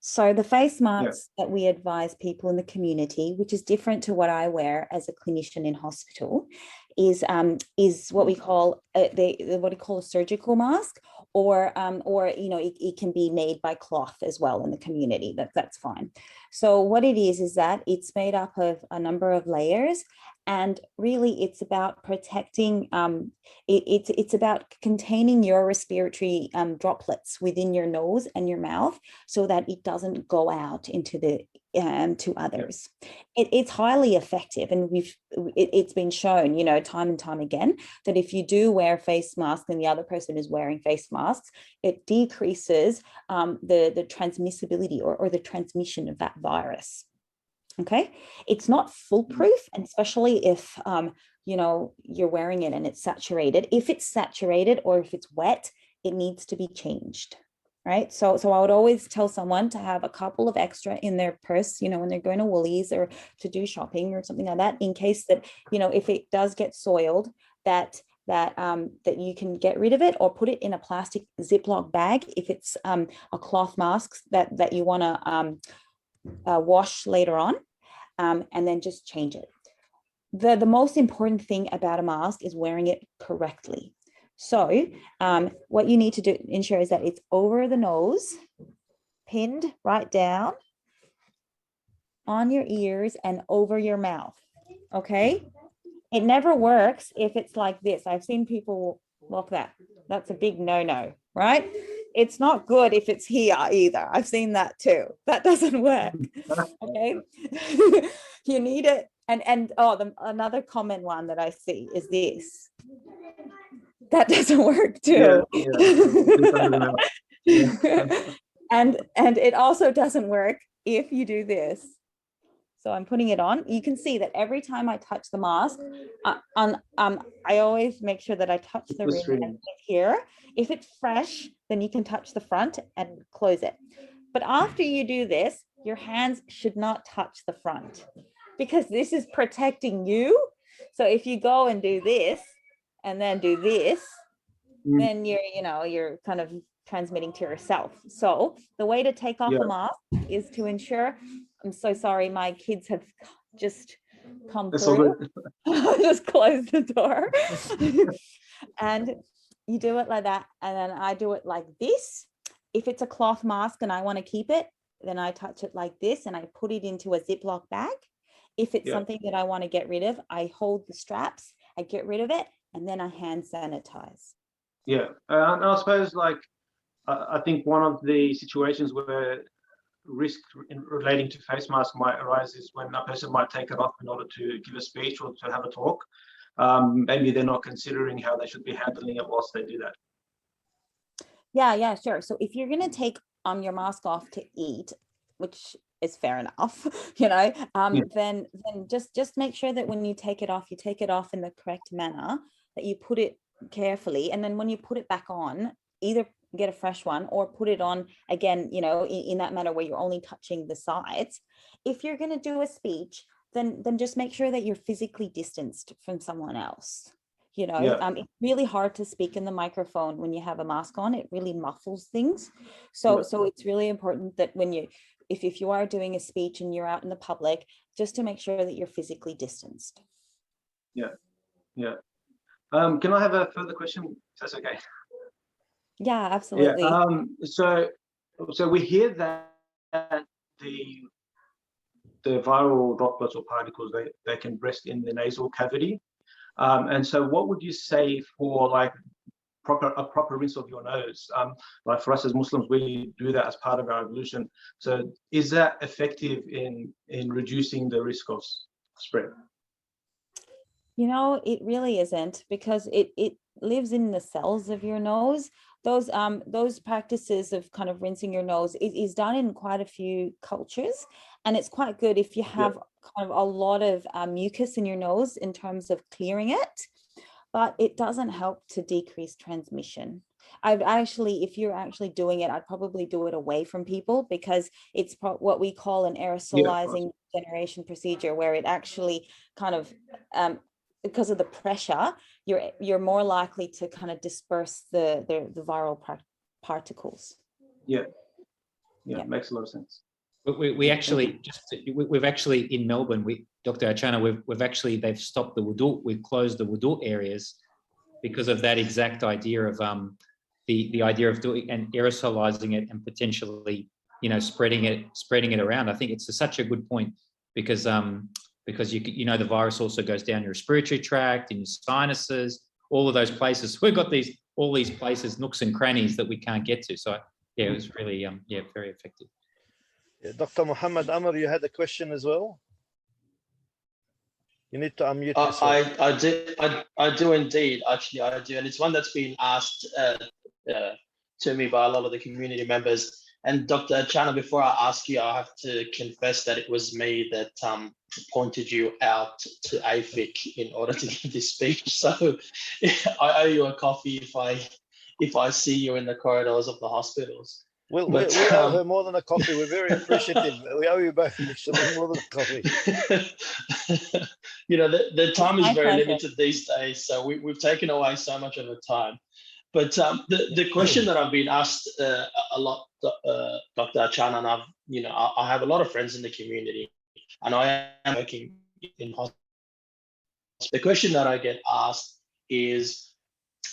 So the face masks that we advise people in the community, which is different to what I wear as a clinician in hospital, is what we call a surgical mask, or it can be made by cloth as well in the community. That's fine. So what it is that it's made up of a number of layers, and really it's about protecting, it's about containing your respiratory droplets within your nose and your mouth so that it doesn't go out into the to others. It's highly effective, and it's been shown, time and time again, that if you do wear face masks and the other person is wearing face masks, it decreases the transmissibility or the transmission of that virus. Okay, it's not foolproof, and especially if you're wearing it and it's saturated. If it's saturated or if it's wet, it needs to be changed. Right. So I would always tell someone to have a couple of extra in their purse, when they're going to Woolies or to do shopping or something like that, in case that, if it does get soiled, that you can get rid of it, or put it in a plastic Ziploc bag if it's a cloth mask that you want to wash later on, and then just change it. The most important thing about a mask is wearing it correctly. So what you need to ensure is that it's over the nose, pinned right down on your ears and over your mouth. Okay. It never works if it's like this. I've seen people walk that. That's a big no-no, right? It's not good if it's here either. I've seen that too. That doesn't work. Okay. You need it. And another common one that I see is this. That doesn't work too. And it also doesn't work if you do this. So I'm putting it on. You can see that every time I touch the mask, I always make sure that I touch the rim here. If it's fresh, then you can touch the front and close it. But after you do this, your hands should not touch the front, because this is protecting you. So if you go and do this, and then do this, then you're kind of transmitting to yourself. So the way to take off a mask is to ensure, I'm so sorry, my kids have just come through. Just close the door. And you do it like that. And then I do it like this. If it's a cloth mask and I want to keep it, then I touch it like this and I put it into a Ziploc bag. If it's something that I want to get rid of, I hold the straps, I get rid of it, and then I hand sanitize.
Yeah, and I suppose, I think one of the situations where risk relating to face mask might arise is when a person might take it off in order to give a speech or to have a talk. Maybe they're not considering how they should be handling it whilst they do that.
Yeah, sure. So if you're going to take your mask off to eat, which is fair enough, then just make sure that when you take it off in the correct manner, that you put it carefully, and then when you put it back on, either get a fresh one or put it on again, in that manner where you're only touching the sides. If you're going to do a speech, then just make sure that you're physically distanced from someone else. It's really hard to speak in the microphone when you have a mask on. It really muffles things. So it's really important that when if you are doing a speech and you're out in the public, just to make sure that you're physically distanced.
Yeah. Can I have a further question, if that's okay?
Yeah, absolutely.
So we hear that the viral droplets or particles, they can rest in the nasal cavity. And so what would you say for a proper rinse of your nose? Like for us as Muslims, we do that as part of our ablution. So is that effective in reducing the risk of spread?
It really isn't, because it lives in the cells of your nose. Those practices of kind of rinsing your nose is done in quite a few cultures, and it's quite good if you have kind of a lot of mucus in your nose in terms of clearing it, but it doesn't help to decrease transmission. If you're actually doing it, I'd probably do it away from people, because it's what we call an aerosolizing generation procedure, where it actually kind of because of the pressure, you're more likely to kind of disperse the viral particles.
Yeah, makes a lot of sense.
We've actually in Melbourne, Dr. Archana, they've stopped the wudu. We've closed the wudu areas because of that exact idea of the idea of doing and aerosolizing it and potentially, spreading it around. I think it's such a good point because the virus also goes down your respiratory tract, in your sinuses, all of those places. We've got all these places, nooks and crannies that we can't get to. So yeah, it was really very effective.
Dr. Muhammad Amr, you had a question as well. You need to unmute yourself.
I do indeed. Actually, I do, and it's one that's been asked to me by a lot of the community members. And Dr. Chana, before I ask you, I have to confess that it was me that pointed you out to AFIC in order to give this speech. So I owe you a coffee if I see you in the corridors of the hospitals.
Well, we owe her more than a coffee. We're very appreciative. We owe you both actually more than a coffee.
The time is very limited these days, so we've taken away so much of the time. But the question that I've been asked a lot, Dr. Achan, and I have a lot of friends in the community, and I am working in hospitals. The question that I get asked is,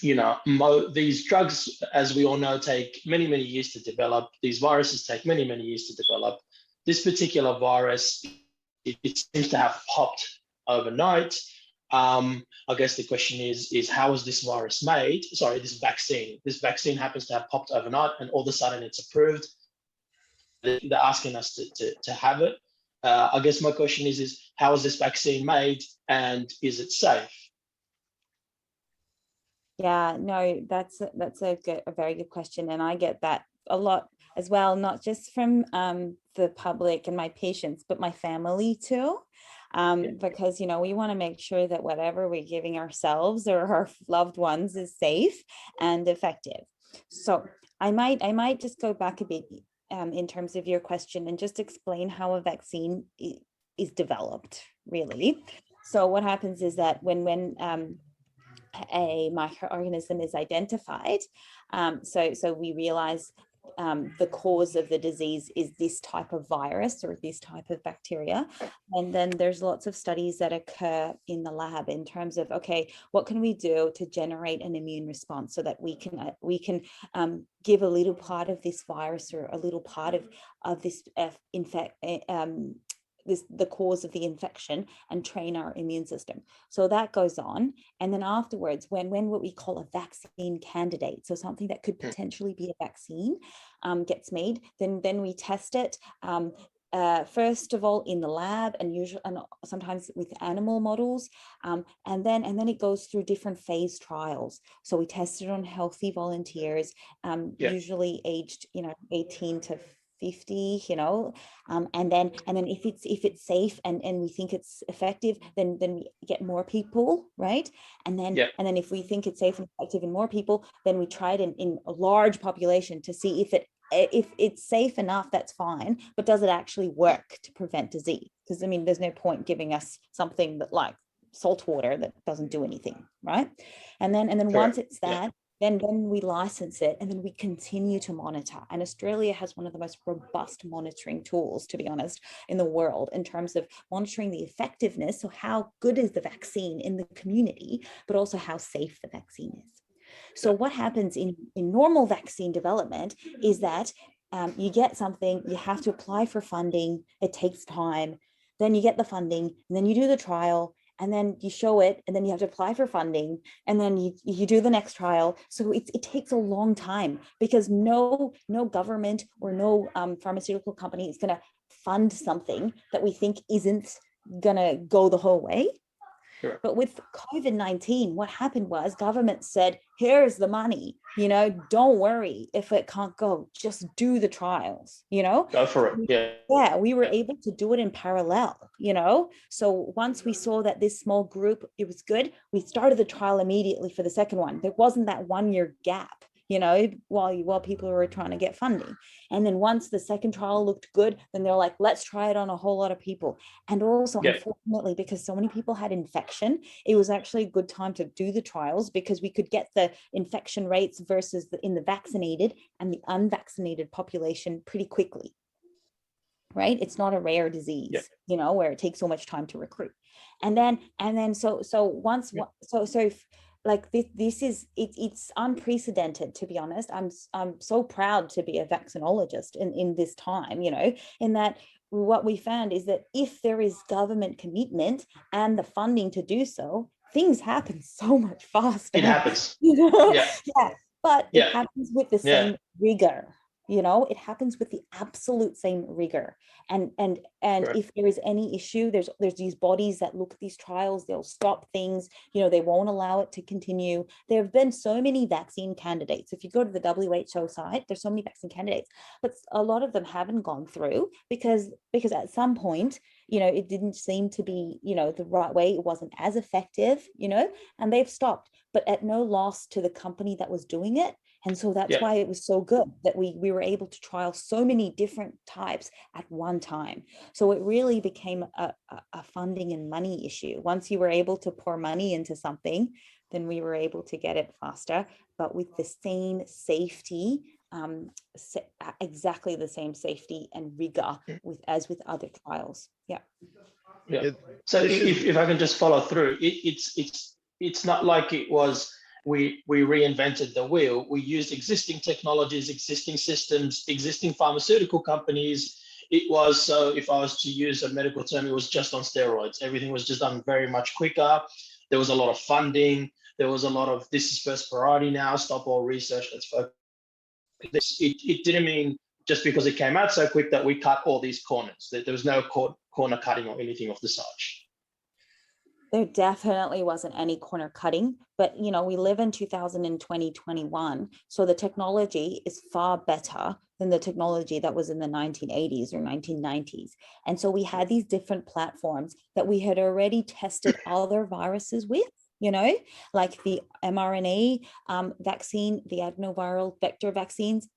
these drugs, as we all know, take many, many years to develop. These viruses take many, many years to develop. This particular virus, it seems to have popped overnight. I guess the question is how is this virus made? Sorry, this vaccine. This vaccine happens to have popped overnight, and all of a sudden it's approved. They're asking us to have it. I guess my question is how is this vaccine made, and is it safe?
Yeah, no, that's a very good question, and I get that a lot as well, not just from the public and my patients, but my family too. Because we want to make sure that whatever we're giving ourselves or our loved ones is safe and effective. So I might just go back a bit in terms of your question and just explain how a vaccine is developed, really. So what happens is that when a microorganism is identified, so we realize the cause of the disease is this type of virus or this type of bacteria. And then there's lots of studies that occur in the lab in terms of, okay, what can we do to generate an immune response so that we can give a little part of this virus or a little part of this the cause of the infection and train our immune system. So that goes on. And then afterwards, when what we call a vaccine candidate, so something that could potentially be a vaccine gets made, then we test it. First of all in the lab and sometimes with animal models, and then it goes through different phase trials. So we test it on healthy volunteers, usually aged 18 to 50, and then if it's safe and we think it's effective, then we get more people, right? And then if we think it's safe and effective in more people, then we try it in a large population to see if it's safe enough. That's fine, but does it actually work to prevent disease? Because there's no point giving us something that like salt water that doesn't do anything, right? And then once it's that, then we license it, and then we continue to monitor. And Australia has one of the most robust monitoring tools, to be honest, in the world in terms of monitoring the effectiveness. So how good is the vaccine in the community, but also how safe the vaccine is. So what happens in normal vaccine development is that you get something, you have to apply for funding, it takes time, then you get the funding, and then you do the trial, and then you show it, and then you have to apply for funding, and then you do the next trial. So it takes a long time because no government or no pharmaceutical company is going to fund something that we think isn't going to go the whole way. Sure. But with COVID-19, what happened was government said, here's the money, don't worry if it can't go, just do the trials, Go
for it.
Yeah, we were able to do it in parallel, So once we saw that this small group, it was good, we started the trial immediately for the second one. There wasn't that 1 year gap, while people were trying to get funding. And then once the second trial looked good, then they're like, let's try it on a whole lot of people. And also, unfortunately, because so many people had infection, it was actually a good time to do the trials because we could get the infection rates versus in the vaccinated and the unvaccinated population pretty quickly. Right? It's not a rare disease, where it takes so much time to recruit. And then so like this is it's unprecedented, to be honest. I'm so proud to be a vaccinologist in this time, you know, in that what we found is that if there is government commitment and the funding to do so, things happen so much faster.
It happens.
You know?
Yeah.
Yeah. But
Yeah.
it happens with the
Yeah.
same rigor, you know, it happens with the absolute same rigor. And
Correct.
if there is any issue, there's these bodies that look at these trials, they'll stop things, you know, they won't allow it to continue. There have been so many vaccine candidates. If you go to the WHO site, there's so many vaccine candidates, but a lot of them haven't gone through because at some point, you know, it didn't seem to be, you know, the right way. It wasn't as effective, you know, and they've stopped, but at no loss to the company that was doing it. And so that's why it was so good that we were able to trial so many different types at one time. So it really became a funding and money issue. Once you were able to pour money into something, then we were able to get it faster, but with the same safety, exactly the same safety and rigor as with other trials. Yeah.
Yeah. So if I can just follow through, it's not like it was we reinvented the wheel. We used existing technologies, existing systems, existing pharmaceutical companies. It was, so if I was to use a medical term, it was just on steroids. Everything was just done very much quicker. There was a lot of funding. There was a lot of, this is first priority now, stop all research, let's focus. It didn't mean just because it came out so quick that we cut all these corners. There was no corner cutting or anything of the such.
There definitely wasn't any corner cutting, but you know, we live in 2020-21, so the technology is far better than the technology that was in the 1980s or 1990s. And so we had these different platforms that we had already tested other viruses with, you know, like the mRNA vaccine, the adenoviral vector vaccines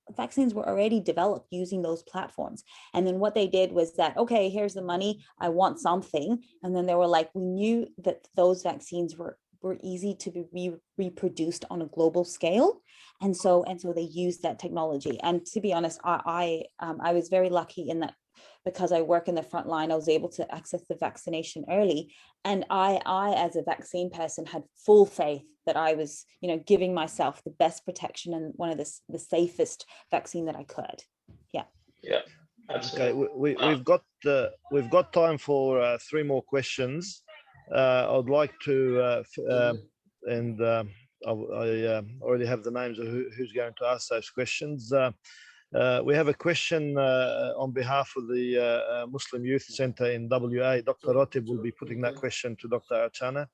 were already developed using those platforms. And then what they did was that, okay, here's the money, I want something. And then they were like, we knew that those vaccines were easy to be reproduced on a global scale. And so they used that technology. And to be honest, I was very lucky in that, because I work in the front line, I was able to access the vaccination early. And I as a vaccine person had full faith that I was, you know, giving myself the best protection and one of the safest vaccine that I could. Yeah.
Yeah. Absolutely.
Okay, we've got time for 3 more questions. I'd like to, I already have the names of who's going to ask those questions. We have a question on behalf of the Muslim Youth Center in WA. Dr. Ratib will be putting that question to Dr. Achana.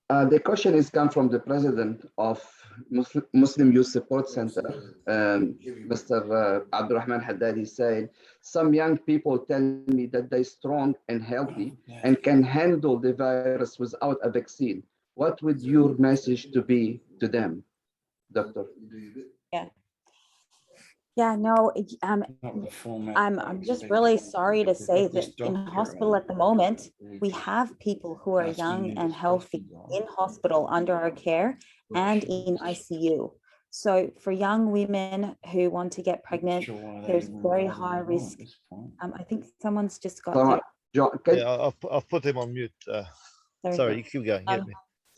The question is come from the president of Muslim Youth Support Center, Mr. Abdurrahman Haddad. He said, some young people tell me that they're strong and healthy and can handle the virus without a vaccine. What would your message to be to them, Doctor?
Yeah, no, I'm just really sorry to say that in hospital at the moment, we have people who are young and healthy in hospital under our care and in ICU. So for young women who want to get pregnant, there's very high risk. I think someone's just got...
Yeah, I've put him on mute. Sorry, you keep going.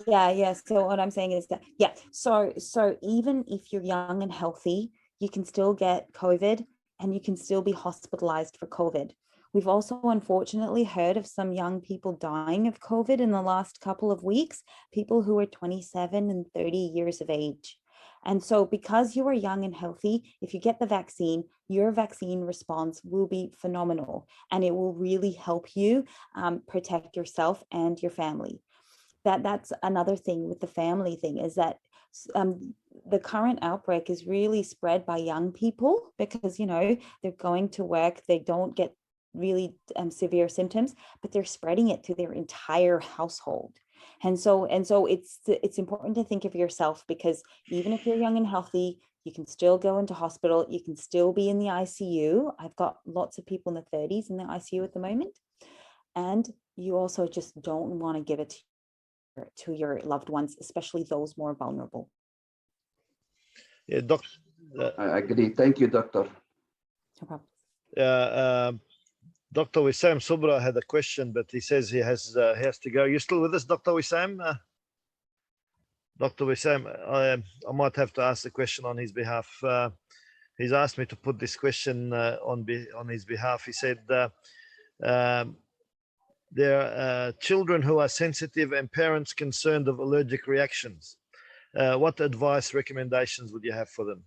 Yeah. So what I'm saying is that, yeah, so even if you're young and healthy, you can still get COVID and you can still be hospitalized for COVID. We've also unfortunately heard of some young people dying of COVID in the last couple of weeks, people who are 27 and 30 years of age. And so because you are young and healthy, if you get the vaccine, your vaccine response will be phenomenal and it will really help you protect yourself and your family. That's another thing with the family thing, is that the current outbreak is really spread by young people because, you know, they're going to work, they don't get really severe symptoms, but they're spreading it to their entire household. And so it's important to think of yourself, because even if you're young and healthy, you can still go into hospital, you can still be in the ICU. I've got lots of people in the 30s in the ICU at the moment. And you also just don't want to give it to your loved ones, especially those more vulnerable.
Yeah, Doctor.
I agree. Thank you, Doctor.
No problem.
Dr. Wissam Subra had a question, but he says he has to go. You still with us, Dr. Wissam? Dr. Wissam, I might have to ask the question on his behalf. He's asked me to put this question on his behalf. He said, there are children who are sensitive and parents concerned of allergic reactions. What advice, recommendations would you have for them?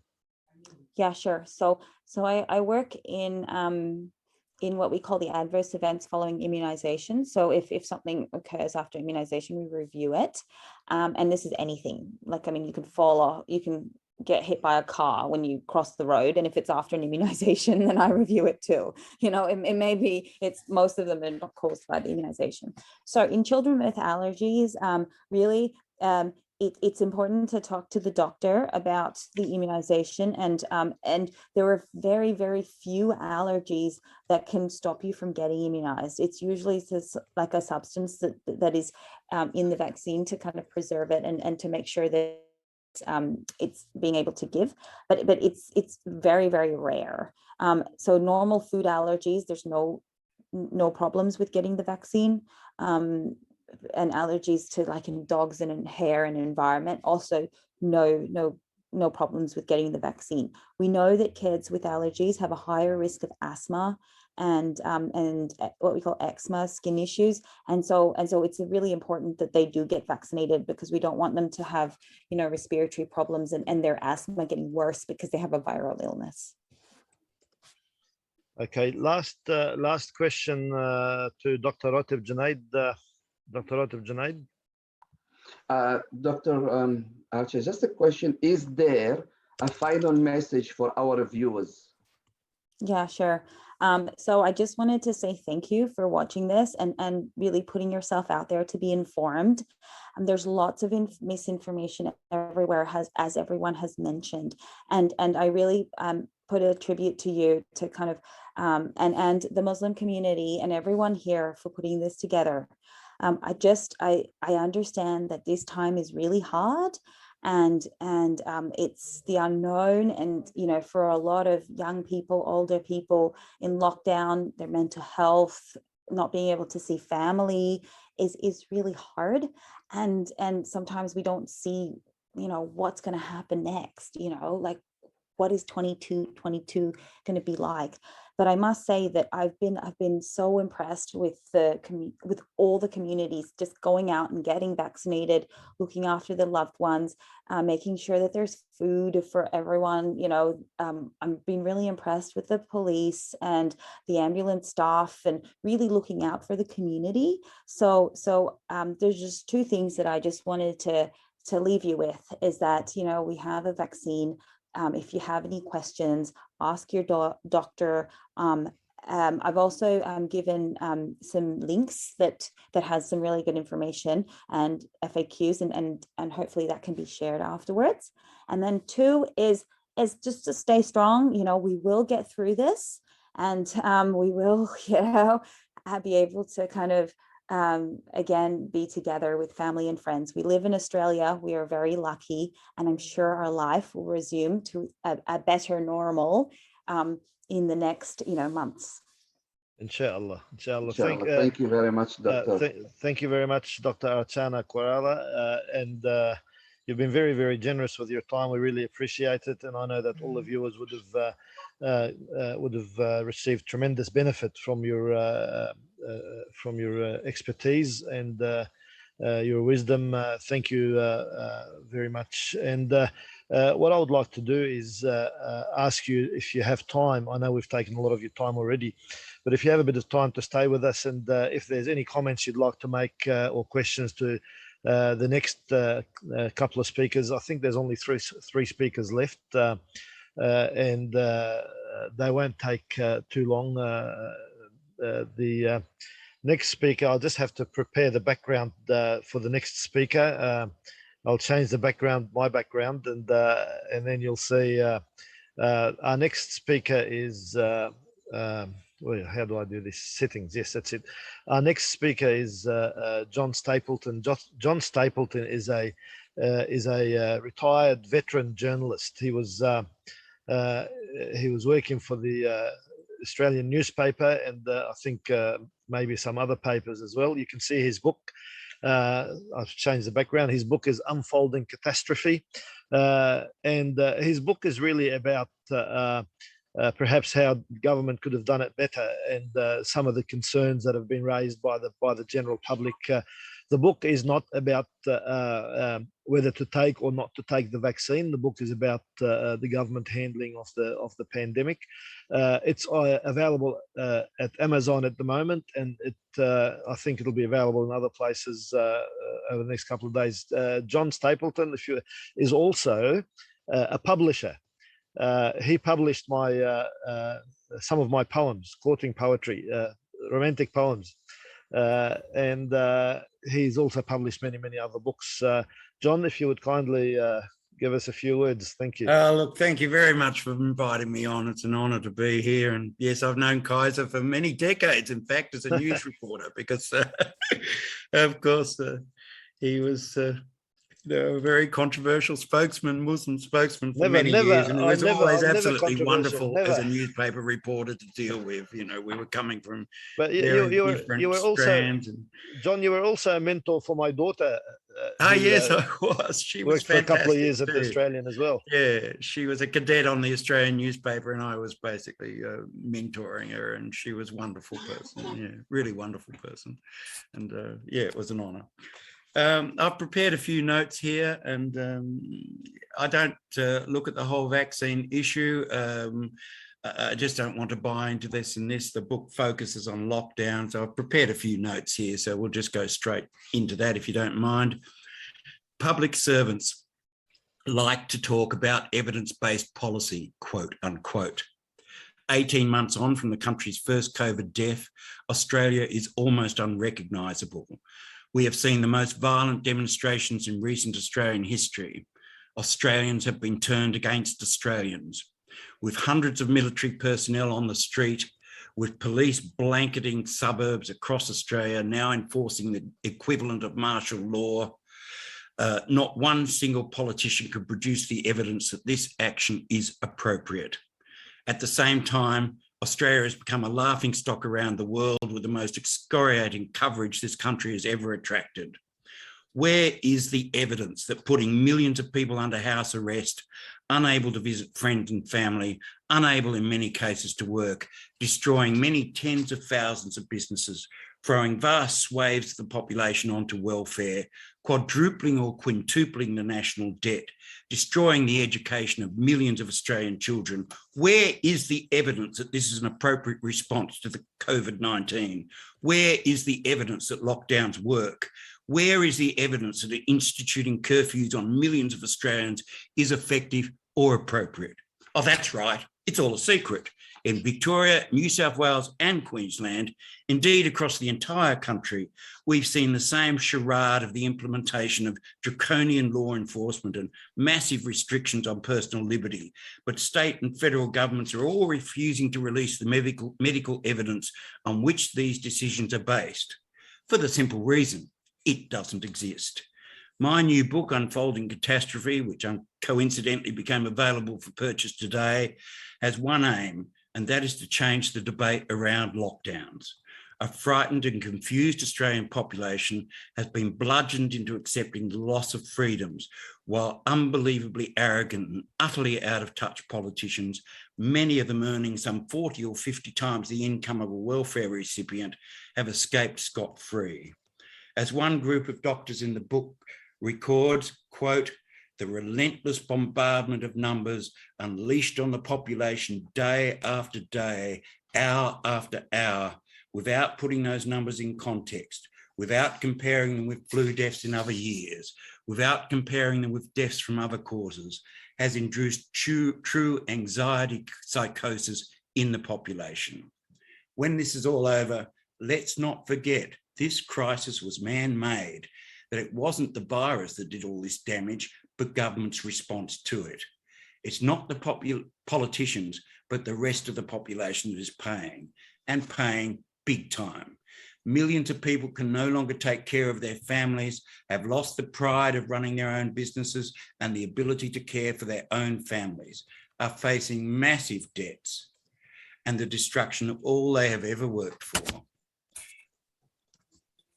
Yeah, sure. So I work in what we call the adverse events following immunization. So if something occurs after immunization, we review it. And this is anything. Like, I mean, you can fall off, you can get hit by a car when you cross the road. And if it's after an immunization, then I review it too. You know, it may be, most of them are not caused by the immunization. So in children with allergies, really, it's important to talk to the doctor about the immunization, and there are very, very few allergies that can stop you from getting immunized. It's usually just like a substance that is in the vaccine to kind of preserve it and to make sure that it's being able to give, but it's very, very rare. So normal food allergies, there's no problems with getting the vaccine. And allergies to, like, in dogs and in hair and environment, also no problems with getting the vaccine. We know that kids with allergies have a higher risk of asthma and what we call eczema, skin issues, and so it's really important that they do get vaccinated, because we don't want them to have, you know, respiratory problems and their asthma getting worse because they have a viral illness.
Okay, last question to Dr. Ratib Junaid. Dr. Ratib Junaid.
Dr. Archer, just a question. Is there a final message for our viewers?
Yeah, sure. So I just wanted to say thank you for watching this and really putting yourself out there to be informed. There's lots of misinformation everywhere, as everyone has mentioned. And I really put a tribute to you to kind of, and the Muslim community and everyone here for putting this together. I understand that this time is really hard, and it's the unknown, and, you know, for a lot of young people, older people in lockdown, their mental health, not being able to see family is really hard, and sometimes we don't see, you know, what's going to happen next, you know, like, what is 2022 going to be like? But I must say that I've been so impressed with all the communities just going out and getting vaccinated, looking after their loved ones, making sure that there's food for everyone. You know, I've been really impressed with the police and the ambulance staff, and really looking out for the community. So there's just two things that I just wanted to leave you with, is that, you know, we have a vaccine. If you have any questions, ask your doctor. I've also given some links that has some really good information and FAQs, and hopefully that can be shared afterwards. And then two is just to stay strong. You know, we will get through this, and we will, you know, be able to kind of again, be together with family and friends. We live in Australia. We are very lucky, and I'm sure our life will resume to a better normal in the next, you know, months.
Inshallah.
Thank you very much, Doctor.
Thank you very much, Dr. Archana Koirala, and you've been very, very generous with your time. We really appreciate it, and I know that all the viewers would have received tremendous benefit from your expertise and your wisdom. Thank you very much. And what I would like to do is ask you, if you have time. I know we've taken a lot of your time already, but if you have a bit of time to stay with us, and if there's any comments you'd like to make or questions to the next couple of speakers. I think there's only three speakers left, and they won't take too long. The next speaker, I'll just have to prepare the background for the next speaker. I'll change the background, my background, and then you'll see our next speaker is well, how do I do this? Settings. Yes, that's it. Our next speaker is John Stapleton. John Stapleton is a retired veteran journalist. He was working for the Australian newspaper, and I think maybe some other papers as well. You can see his book, I've changed the background. His book is Unfolding Catastrophe. And his book is really about perhaps how government could have done it better, and some of the concerns that have been raised by the general public. The book is not about whether to take or not to take the vaccine. The book is about the government handling of the pandemic. It's available at Amazon at the moment, and I think it'll be available in other places over the next couple of days. John Stapleton is also a publisher. He published some of my poems, courting poetry, romantic poems, and he's also published many other books. John, if you would kindly give us a few words. Thank you.
Look, thank you very much for inviting me on. It's an honour to be here. And yes, I've known Kaiser for many decades, in fact, as a news reporter, because of course he was a very controversial spokesman, Muslim spokesman for many years, and it was always absolutely wonderful as a newspaper reporter to deal with. You know, we were coming from different strands.
John, you were also a mentor for my daughter.
Yes, I was. She was
worked for a couple of years at the Australian as well.
Yeah, she was a cadet on the Australian newspaper, and I was basically mentoring her, and she was a wonderful person. Yeah, really wonderful person. And yeah, it was an honour. I've prepared a few notes here, and I don't look at the whole vaccine issue. I just don't want to buy into this and this. The book focuses on lockdown, so I've prepared a few notes here, so we'll just go straight into that if you don't mind. Public servants like to talk about evidence-based policy, quote unquote. 18 months on from the country's first COVID death, Australia is almost unrecognisable. We have seen the most violent demonstrations in recent Australian history. Australians have been turned against Australians, with hundreds of military personnel on the street, with police blanketing suburbs across Australia, now enforcing the equivalent of martial law. Not one single politician could produce the evidence that this action is appropriate. At the same time, Australia has become a laughingstock around the world with the most excoriating coverage this country has ever attracted. Where is the evidence that putting millions of people under house arrest, unable to visit friends and family, unable in many cases to work, destroying many tens of thousands of businesses, throwing vast swathes of the population onto welfare, quadrupling or quintupling the national debt, destroying the education of millions of Australian children? Where is the evidence that this is an appropriate response to the COVID-19? Where is the evidence that lockdowns work? Where is the evidence that instituting curfews on millions of Australians is effective or appropriate? Oh, that's right. It's all a secret. In Victoria, New South Wales and Queensland, indeed across the entire country, we've seen the same charade of the implementation of draconian law enforcement and massive restrictions on personal liberty. But state and federal governments are all refusing to release the medical evidence on which these decisions are based, for the simple reason it doesn't exist. My new book, Unfolding Catastrophe, which coincidentally became available for purchase today, has one aim, and that is to change the debate around lockdowns. A frightened and confused Australian population has been bludgeoned into accepting the loss of freedoms, while unbelievably arrogant and utterly out of touch politicians, many of them earning some 40 or 50 times the income of a welfare recipient, have escaped scot-free. As one group of doctors in the book records, quote, the relentless bombardment of numbers unleashed on the population day after day, hour after hour, without putting those numbers in context, without comparing them with flu deaths in other years, without comparing them with deaths from other causes, has induced true anxiety psychosis in the population. When this is all over, let's not forget this crisis was man-made, that it wasn't the virus that did all this damage, but government's response to it. It's not the politicians, but the rest of the population that is paying, and paying big time. Millions of people can no longer take care of their families, have lost the pride of running their own businesses and the ability to care for their own families, are facing massive debts and the destruction of all they have ever worked for.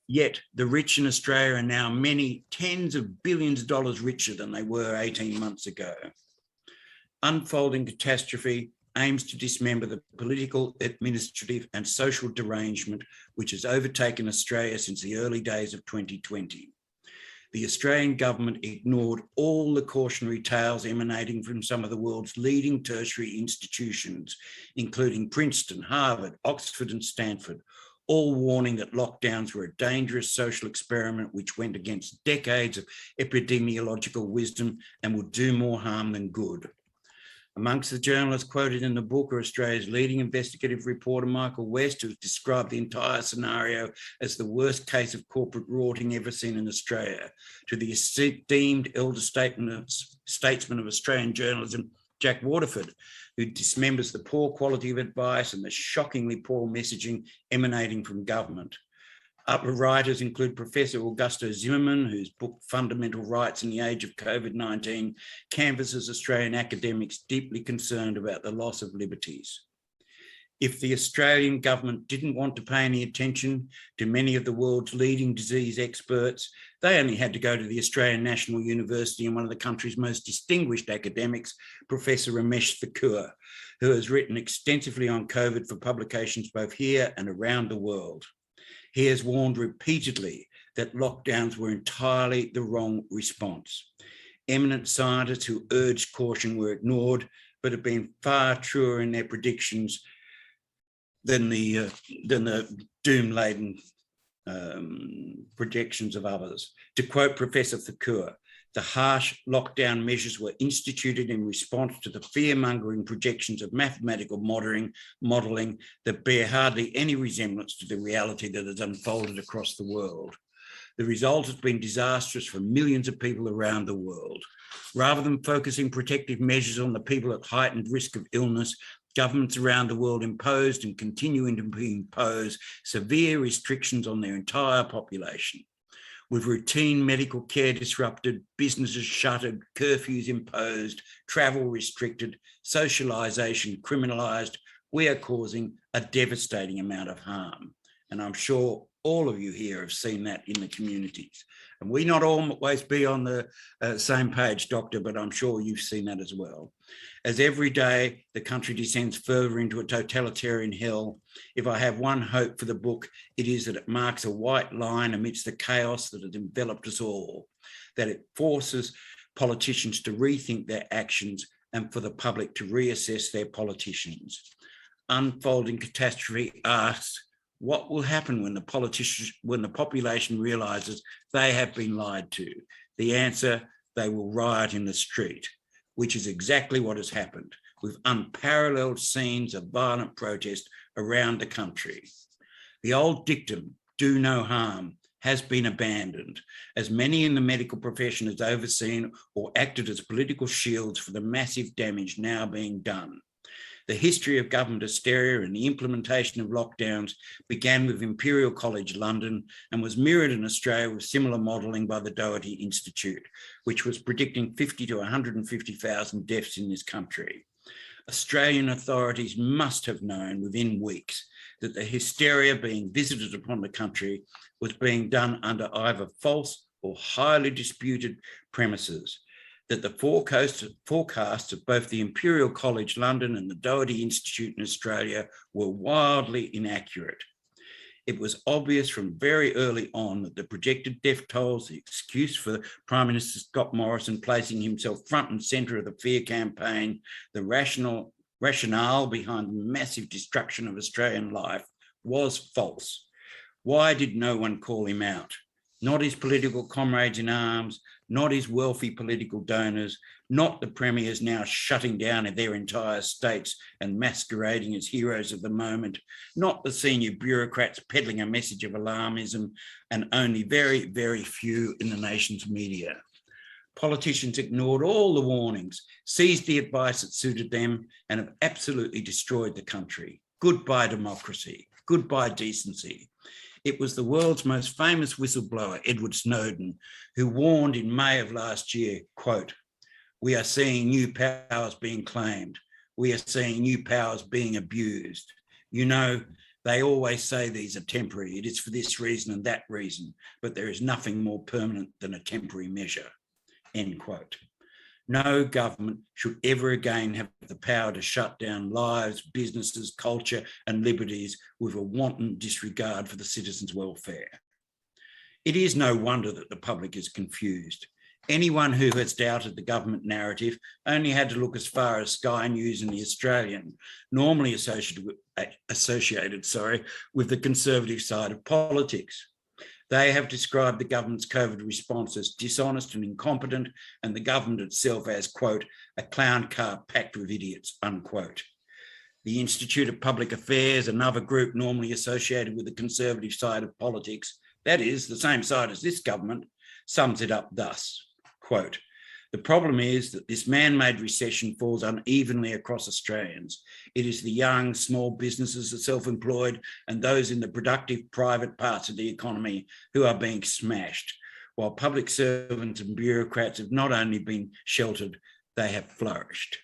Yet the rich in Australia are now many tens of billions of dollars richer than they were 18 months ago. Unfolding catastrophe aims to dismember the political, administrative and social derangement which has overtaken Australia since the early days of 2020. The Australian government ignored all the cautionary tales emanating from some of the world's leading tertiary institutions, including Princeton, Harvard, Oxford and Stanford, all warning that lockdowns were a dangerous social experiment which went against decades of epidemiological wisdom and would do more harm than good. Amongst the journalists quoted in the book are Australia's leading investigative reporter, Michael West, who has described the entire scenario as the worst case of corporate rorting ever seen in Australia, to the esteemed elder statesman of Australian journalism, Jack Waterford, who dismembers the poor quality of advice and the shockingly poor messaging emanating from government. Other writers include Professor Augusto Zimmermann, whose book Fundamental Rights in the Age of COVID-19 canvasses Australian academics deeply concerned about the loss of liberties. If the Australian government didn't want to pay any attention to many of the world's leading disease experts, they only had to go to the Australian National University and one of the country's most distinguished academics, Professor Ramesh Thakur, who has written extensively on COVID for publications both here and around the world. He has warned repeatedly that lockdowns were entirely the wrong response. Eminent scientists who urged caution were ignored, but have been far truer in their predictions than the doom-laden projections of others. To quote Professor Thakur, the harsh lockdown measures were instituted in response to the fear-mongering projections of mathematical modelling that bear hardly any resemblance to the reality that has unfolded across the world. The result has been disastrous for millions of people around the world. Rather than focusing protective measures on the people at heightened risk of illness, governments around the world imposed and continuing to impose severe restrictions on their entire population. With routine medical care disrupted, businesses shuttered, curfews imposed, travel restricted, socialisation criminalised, we are causing a devastating amount of harm. And I'm sure all of you here have seen that in the communities. And we not always be on the same page, Doctor, but I'm sure you've seen that as well. As every day the country descends further into a totalitarian hell, if I have one hope for the book, it is that it marks a white line amidst the chaos that has enveloped us all, that it forces politicians to rethink their actions and for the public to reassess their politicians. Unfolding catastrophe asks, what will happen when the population realises they have been lied to? The answer, they will riot in the street, which is exactly what has happened, with unparalleled scenes of violent protest around the country. The old dictum, do no harm, has been abandoned, as many in the medical profession has overseen or acted as political shields for the massive damage now being done. The history of government hysteria and the implementation of lockdowns began with Imperial College London and was mirrored in Australia with similar modelling by the Doherty Institute, which was predicting 50 to 150,000 deaths in this country. Australian authorities must have known within weeks that the hysteria being visited upon the country was being done under either false or highly disputed premises, that the forecasts of both the Imperial College London and the Doherty Institute in Australia were wildly inaccurate. It was obvious from very early on that the projected death tolls, the excuse for Prime Minister Scott Morrison placing himself front and centre of the fear campaign, the rationale behind the massive destruction of Australian life was false. Why did no one call him out? Not his political comrades in arms, not his wealthy political donors, not the premiers now shutting down their entire states and masquerading as heroes of the moment, not the senior bureaucrats peddling a message of alarmism, and only very, very few in the nation's media. Politicians ignored all the warnings, seized the advice that suited them, and have absolutely destroyed the country. Goodbye democracy, goodbye decency. It was the world's most famous whistleblower, Edward Snowden, who warned in May of last year, quote, "We are seeing new powers being claimed. We are seeing new powers being abused. You know, They always say these are temporary. It is for this reason and that reason, but there is nothing more permanent than a temporary measure, end quote. No government should ever again have the power to shut down lives, businesses, culture, and liberties with a wanton disregard for the citizens' welfare. It is no wonder that the public is confused. Anyone who has doubted the government narrative only had to look as far as Sky News and The Australian, normally associated with the conservative side of politics. They have described the government's COVID response as dishonest and incompetent, and the government itself as, quote, a clown car packed with idiots, unquote. The Institute of Public Affairs, another group normally associated with the conservative side of politics, that is, the same side as this government, sums it up thus, quote, the problem is that this man-made recession falls unevenly across Australians. It is the young, small businesses, the self-employed, and those in the productive private parts of the economy who are being smashed, while public servants and bureaucrats have not only been sheltered, they have flourished.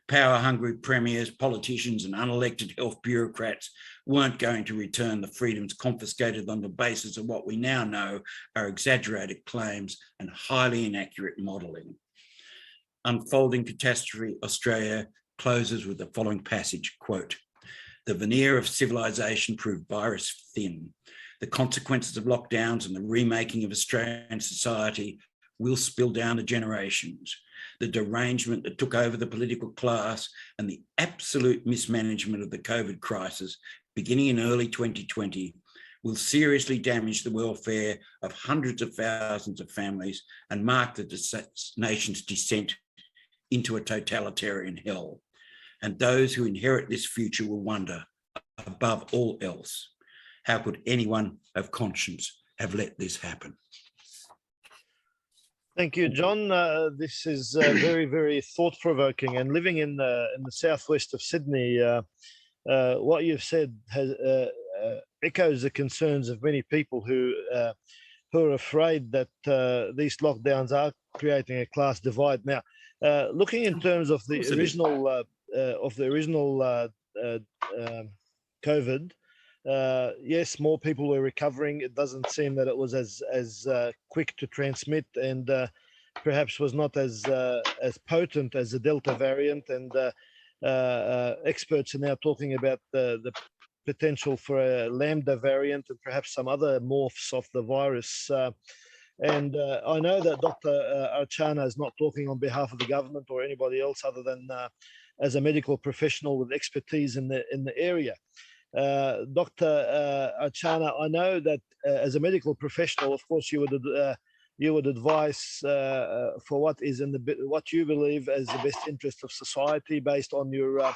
Power-hungry premiers, politicians, and unelected health bureaucrats weren't going to return the freedoms confiscated on the basis of what we now know are exaggerated claims and highly inaccurate modelling. Unfolding Catastrophe Australia closes with the following passage, quote, the veneer of civilization proved virus thin. The consequences of lockdowns and the remaking of Australian society will spill down the generations. The derangement that took over the political class and the absolute mismanagement of the COVID crisis beginning in early 2020 will seriously damage the welfare of hundreds of thousands of families and mark the nation's descent into a totalitarian hell. And those who inherit this future will wonder, above all else, how could anyone of conscience have let this happen?
Thank you, John. This is very, very thought-provoking. And living in the southwest of Sydney, what you've said has echoes the concerns of many people who are afraid that these lockdowns are creating a class divide. Now, looking in terms of the original COVID. Yes, more people were recovering. It doesn't seem that it was as quick to transmit, and perhaps was not as potent as the Delta variant. And experts are now talking about the potential for a Lambda variant and perhaps some other morphs of the virus. And I know that Dr. Archana is not talking on behalf of the government or anybody else other than as a medical professional with expertise in the area. Dr. Archana, I know that as a medical professional, of course, you would advise for what you believe as the best interest of society, based on your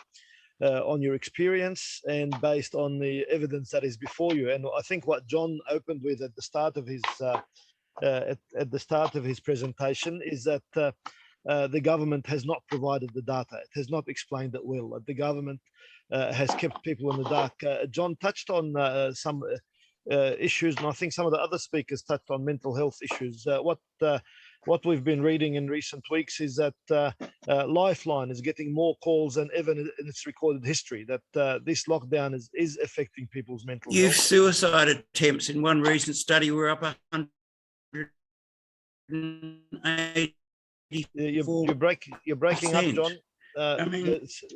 experience and based on the evidence that is before you. And I think what John opened with at the start of his presentation is that the government has not provided the data. It has not explained it well. The government has kept people in the dark. John touched on some issues, and I think some of the other speakers touched on mental health issues. What we've been reading in recent weeks is that Lifeline is getting more calls than ever in its recorded history, that this lockdown is affecting people's mental health.
Youth suicide attempts in one recent study were up 180.
You're breaking up, John.
I mean,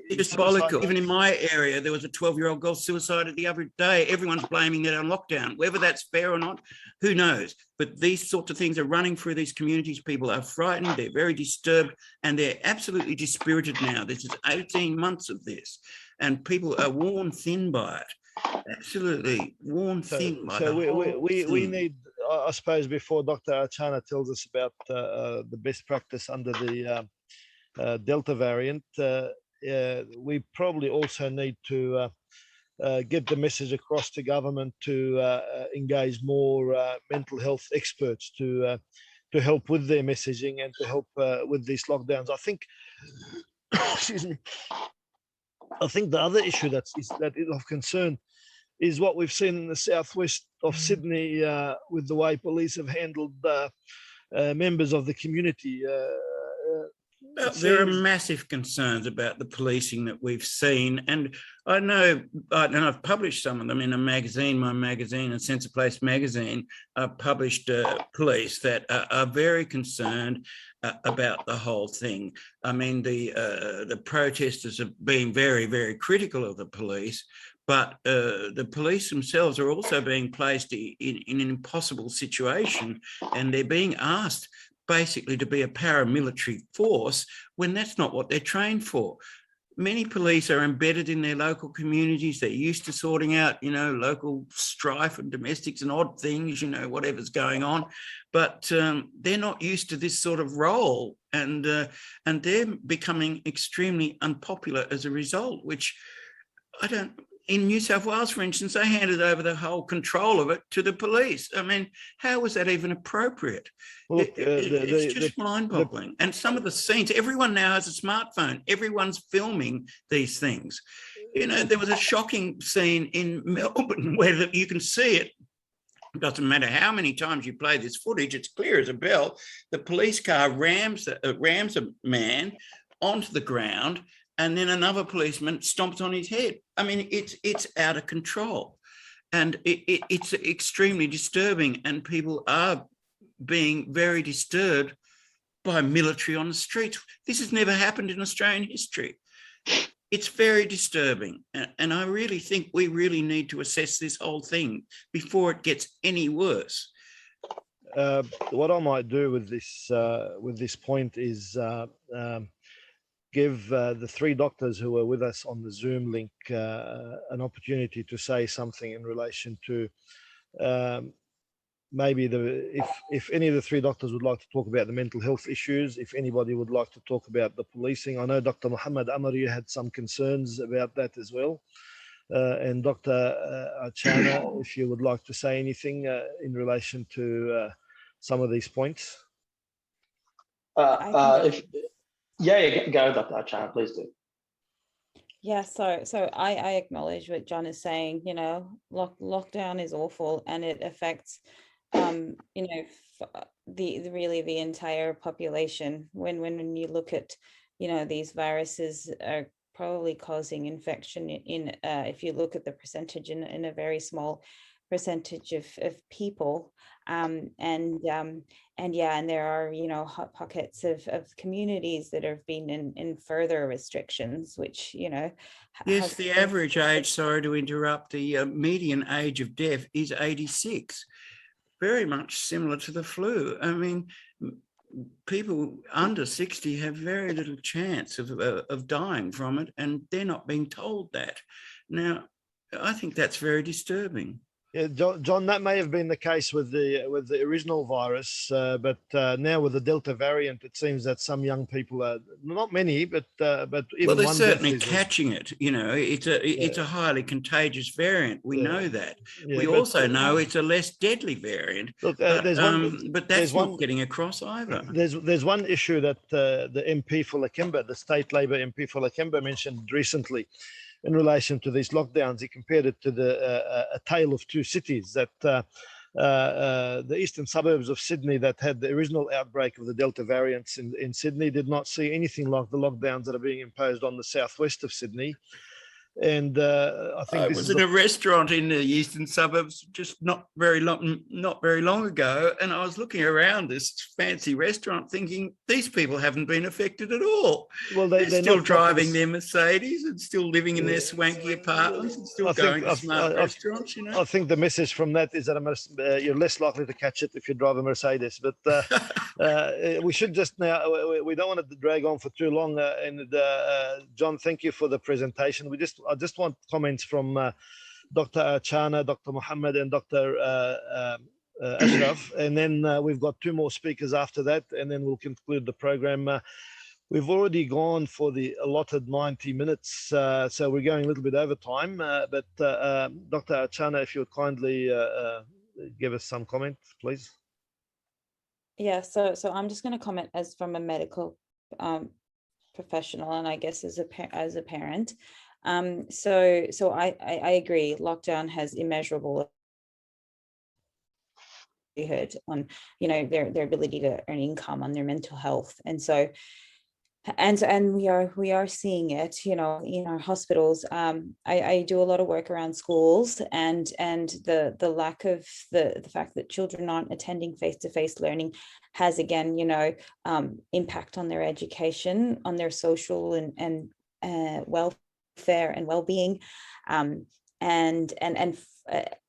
it's diabolical. Even in my area, there was a 12-year-old girl suicided the other day. Everyone's blaming it on lockdown. Whether that's fair or not, who knows? But these sorts of things are running through these communities. People are frightened, they're very disturbed, and they're absolutely dispirited now. This is 18 months of this, and people are worn thin by it. Absolutely worn thin by it.
So we need, I suppose, before Dr. Archana tells us about the best practice under the Delta variant, we probably also need to get the message across to government to engage more mental health experts to help with their messaging and to help with these lockdowns. I think, excuse me, I think the other issue that is of concern is what we've seen in the southwest of Sydney with the way police have handled members of the community.
There are massive concerns about the policing that we've seen, and I know, and I've published some of them in a magazine, my magazine, and Sense of Place magazine. I've published police that are very concerned about the whole thing. I mean, the protesters have been very, very critical of the police, but the police themselves are also being placed in an impossible situation, and they're being asked basically to be a paramilitary force when that's not what they're trained for. Many police are embedded in their local communities. They're used to sorting out, you know, local strife and domestics and odd things, you know, whatever's going on. But they're not used to this sort of role, and they're becoming extremely unpopular as a result, which I don't. In New South Wales, for instance, they handed over the whole control of it to the police. I mean, how was that even appropriate? Well, it's just mind-boggling. And some of the scenes, everyone now has a smartphone. Everyone's filming these things. You know, there was a shocking scene in Melbourne where you can see it. It doesn't matter how many times you play this footage, it's clear as a bell. The police car rams a man onto the ground, and then another policeman stomps on his head. I mean, it's out of control, and it's extremely disturbing, and people are being very disturbed by military on the streets. This has never happened in Australian history. It's very disturbing, and I really think we really need to assess this whole thing before it gets any worse.
What I might do with this point is give the three doctors who are with us on the Zoom link an opportunity to say something in relation to maybe if any of the three doctors would like to talk about the mental health issues, if anybody would like to talk about the policing. I know Dr. Muhammad Amari had some concerns about that as well. And Dr. Achana, if you would like to say anything in relation to some of these points.
Yeah, go, Dr. Achana, please do.
Yeah, so I acknowledge what John is saying. You know, lockdown is awful, and it affects, you know, the entire population. When you look at, you know, these viruses are probably causing infection in if you look at the percentage in a very small percentage of people, and there are, you know, hot pockets of communities that have been in further restrictions, which, you know,
yes, the average age, sorry to interrupt, the median age of death is 86, very much similar to the flu. I mean, people under 60 have very little chance of dying from it, and they're not being told that. Now, I think that's very disturbing.
Yeah, John, that may have been the case with the original virus, but now with the Delta variant, it seems that some young people are, not many, but even
well, they're
one
certainly catching it. You know, it's a highly contagious variant. We know that. Yeah, we also know it's a less deadly variant. Look, but that's not getting across either.
There's one issue that the MP for Lakemba, the state Labor MP for Lakemba, mentioned recently. In relation to these lockdowns, he compared it to a tale of two cities, that the eastern suburbs of Sydney that had the original outbreak of the Delta variants in Sydney did not see anything like the lockdowns that are being imposed on the southwest of Sydney. And I think
I was in a restaurant in the eastern suburbs just not very long ago, and I was looking around this fancy restaurant thinking these people haven't been affected at all. Well, they're still driving their Mercedes and still living in their swanky apartments and still going to smart restaurants. You know,
I think the message from that is that you're less likely to catch it if you drive a Mercedes. But we should just now. We don't want to drag on for too long. And John, thank you for the presentation. I just want comments from Dr. Achana, Dr. Muhammad, and Dr. Ashraf. And then we've got two more speakers after that, and then we'll conclude the program. We've already gone for the allotted 90 minutes, so we're going a little bit over time. But Dr. Achana, if you would kindly give us some comment, please.
Yeah, so I'm just going to comment as from a medical professional, and I guess as a parent. So I agree. Lockdown has immeasurable hurt on, you know, their ability to earn income, on their mental health, and so and we are seeing it, you know, in our hospitals. I do a lot of work around schools, and the lack of the fact that children aren't attending face-to-face learning has, again, you know, impact on their education, on their social and welfare and well-being,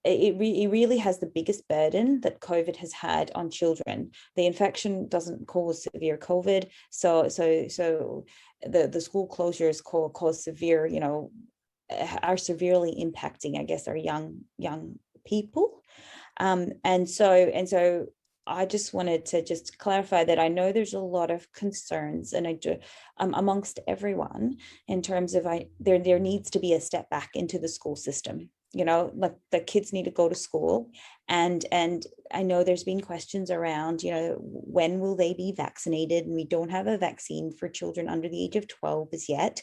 it really has the biggest burden that COVID has had on children. The infection doesn't cause severe COVID, so the school closures cause severe, you know, are severely impacting, I guess, our young people, and so I just wanted to just clarify that I know there's a lot of concerns, and I do amongst everyone, in terms of there needs to be a step back into the school system. You know, like the kids need to go to school, and I know there's been questions around, you know, when will they be vaccinated? And we don't have a vaccine for children under the age of 12 as yet.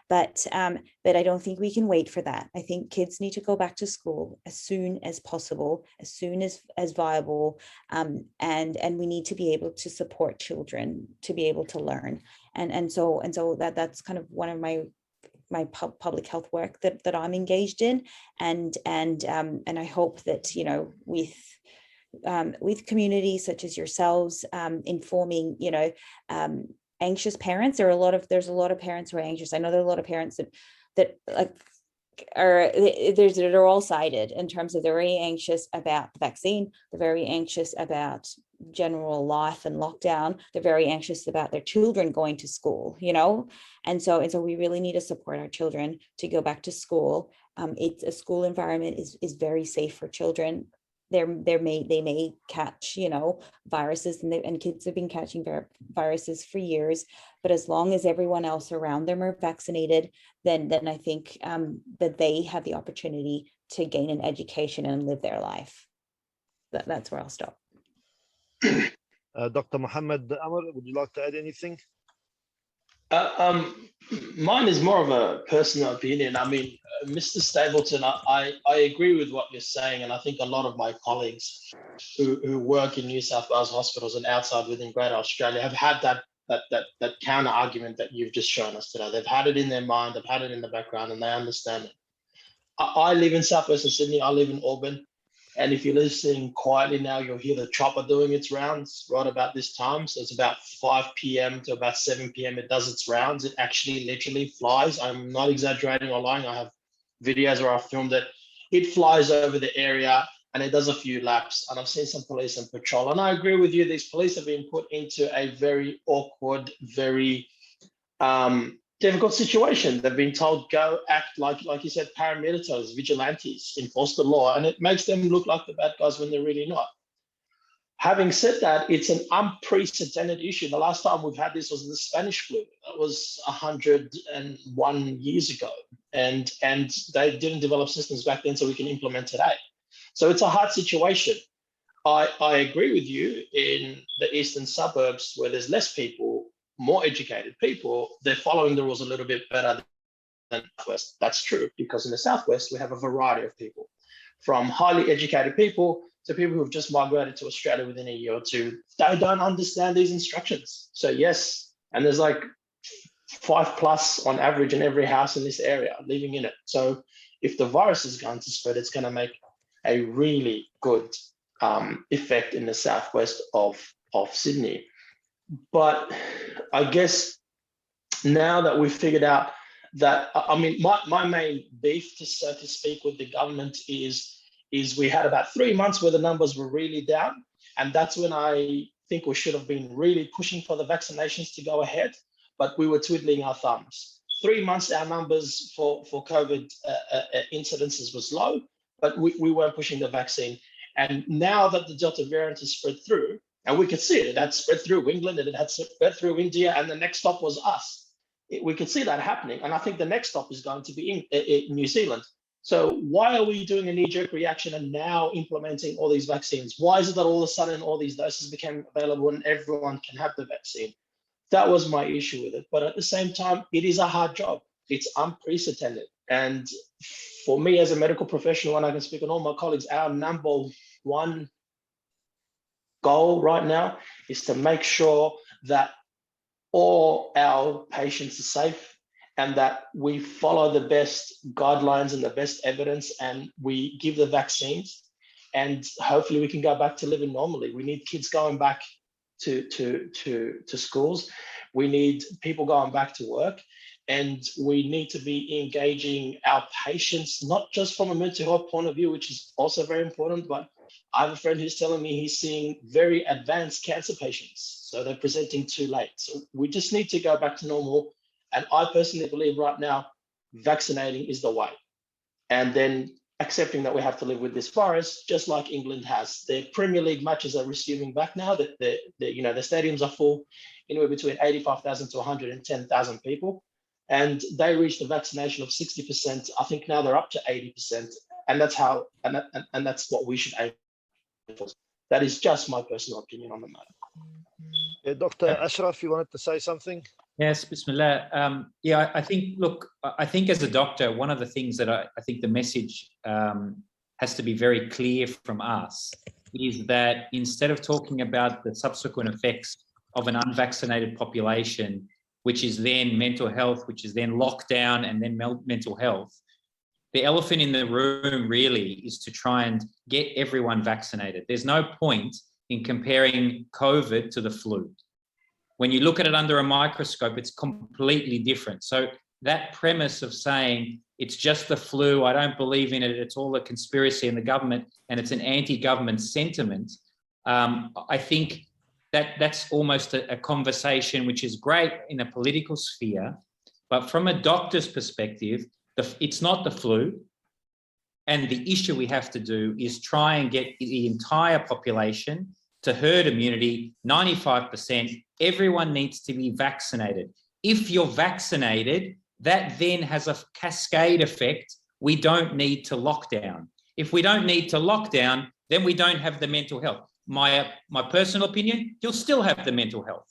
But I don't think we can wait for that. I think kids need to go back to school as soon as possible, as soon as viable, and we need to be able to support children to be able to learn. And so that's kind of one of my public health work that I'm engaged in, and I hope that, you know, with communities such as yourselves, informing, you know, anxious parents. There's a lot of parents who are anxious. I know there are a lot of parents that like they're all sided in terms of they're very anxious about the vaccine, they're very anxious about general life and lockdown, they're very anxious about their children going to school, you know, and so we really need to support our children to go back to school. It's a school environment is very safe for children. They may catch, you know, viruses, and kids have been catching viruses for years, but as long as everyone else around them are vaccinated, then I think that they have the opportunity to gain an education and live their life. That's where I'll stop.
Dr. Mohammed Amr, would you like to add anything?
Mine is more of a personal opinion. I mean, Mr. Stapleton, I agree with what you're saying, and I think a lot of my colleagues who work in New South Wales hospitals and outside within Greater Australia have had that counter argument that you've just shown us today. They've had it in their mind, they've had it in the background, and they understand it. I live in southwestern Sydney. I live in Auburn. And if you're listening quietly now, you'll hear the chopper doing its rounds right about this time. So it's about 5 p.m. to about 7 p.m. It does its rounds. It actually literally flies. I'm not exaggerating or lying. I have videos where I filmed it. It flies over the area and it does a few laps. And I've seen some police on patrol. And I agree with you. These police have been put into a very awkward, very difficult situation. They've been told, go act like you said, paramilitaries, vigilantes, enforce the law, and it makes them look like the bad guys when they're really not. Having said that, it's an unprecedented issue. The last time we've had this was the Spanish flu. That was 101 years ago, and they didn't develop systems back then so we can implement today. So it's a hard situation. I agree with you. In the eastern suburbs where there's less people, more educated people, they're following the rules a little bit better than the Southwest. That's true, because in the Southwest, we have a variety of people, from highly educated people to people who've just migrated to Australia within a year or two. They don't understand these instructions. So yes, and there's like 5+ on average in every house in this area living in it. So if the virus is going to spread, it's going to make a really good effect in the Southwest of Sydney. But I guess now that we've figured out that, I mean, my main beef, so to speak, with the government is we had about 3 months where the numbers were really down. And that's when I think we should have been really pushing for the vaccinations to go ahead, but we were twiddling our thumbs. 3 months, our numbers for COVID incidences was low, but we weren't pushing the vaccine. And now that the Delta variant has spread through, and we could see it had spread through England and it had spread through India, and the next stop was us. We could see that happening. And I think the next stop is going to be in New Zealand. So why are we doing a knee-jerk reaction and now implementing all these vaccines? Why is it that all of a sudden all these doses became available and everyone can have the vaccine? That was my issue with it. But at the same time, it is a hard job. It's unprecedented. And for me as a medical professional, and I can speak on all my colleagues, our number one goal right now is to make sure that all our patients are safe, and that we follow the best guidelines and the best evidence, and we give the vaccines, and hopefully we can go back to living normally. We need kids going back to schools. We need people going back to work, and we need to be engaging our patients, not just from a mental health point of view, which is also very important, but I have a friend who's telling me he's seeing very advanced cancer patients. So they're presenting too late. So we just need to go back to normal. And I personally believe right now, vaccinating is the way. And then accepting that we have to live with this virus, just like England has. Their Premier League matches are resuming back now. That the stadiums are full, anywhere between 85,000 to 110,000 people. And they reached a vaccination of 60%. I think now they're up to 80%. And that's how, and that's what we should aim for. That is just my personal opinion on the matter.
Yeah, Dr. Ashraf, you wanted to say something?
Yes, Bismillah. Yeah, I think, look, I think as a doctor, one of the things that I think the message has to be very clear from us is that instead of talking about the subsequent effects of an unvaccinated population, which is then mental health, which is then lockdown and then mental health, the elephant in the room really is to try and get everyone vaccinated. There's no point in comparing COVID to the flu. When you look at it under a microscope, it's completely different. So that premise of saying it's just the flu, I don't believe in it, it's all a conspiracy in the government and it's an anti-government sentiment, I think that's almost a conversation which is great in a political sphere, but from a doctor's perspective, it's not the flu. And the issue we have to do is try and get the entire population to herd immunity, 95%. Everyone needs to be vaccinated. If you're vaccinated, that then has a cascade effect. We don't need to lock down. If we don't need to lock down, then we don't have the mental health. My personal opinion, you'll still have the mental health.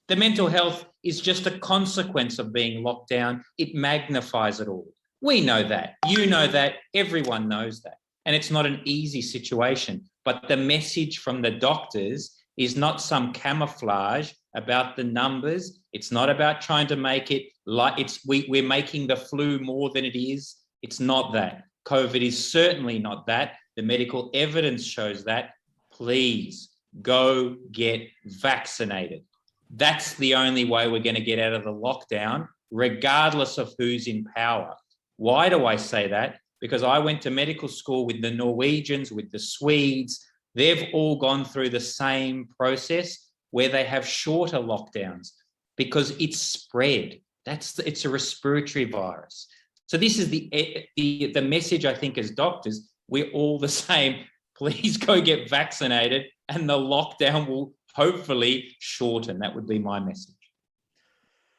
The mental health is just a consequence of being locked down. It magnifies it all. We know that. You know that. Everyone knows that. And it's not an easy situation. But the message from the doctors is not some camouflage about the numbers. It's not about trying to make it like we're making the flu more than it is. It's not that. COVID is certainly not that. The medical evidence shows that. Please go get vaccinated. That's the only way we're going to get out of the lockdown, regardless of who's in power. Why do I say that? Because I went to medical school with the Norwegians, with the Swedes. They've all gone through the same process where they have shorter lockdowns because it's spread. It's a respiratory virus. So this is the message, I think, as doctors, we're all the same. Please go get vaccinated and the lockdown will hopefully shorten. That would be my message.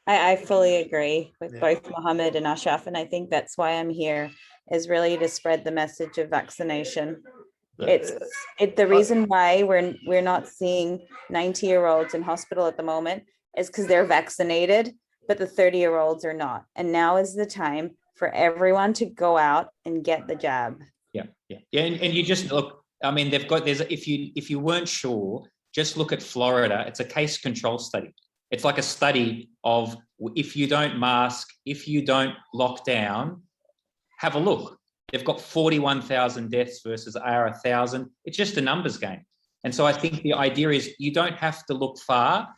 I fully agree with both Mohammed and Ashraf, and I think that's why I'm here, is really to spread the message of vaccination. It's the reason why we're not seeing 90-year-olds in hospital at the moment is because they're vaccinated, but the 30-year-olds are not. And now is the time for everyone to go out and get the jab.
Yeah. And you just look. I mean, if you weren't sure, just look at Florida. It's a case control study. It's like a study of if you don't mask, if you don't lock down, have a look. They've got 41,000 deaths versus our 1,000. It's just a numbers game. And so I think the idea is you don't have to look far.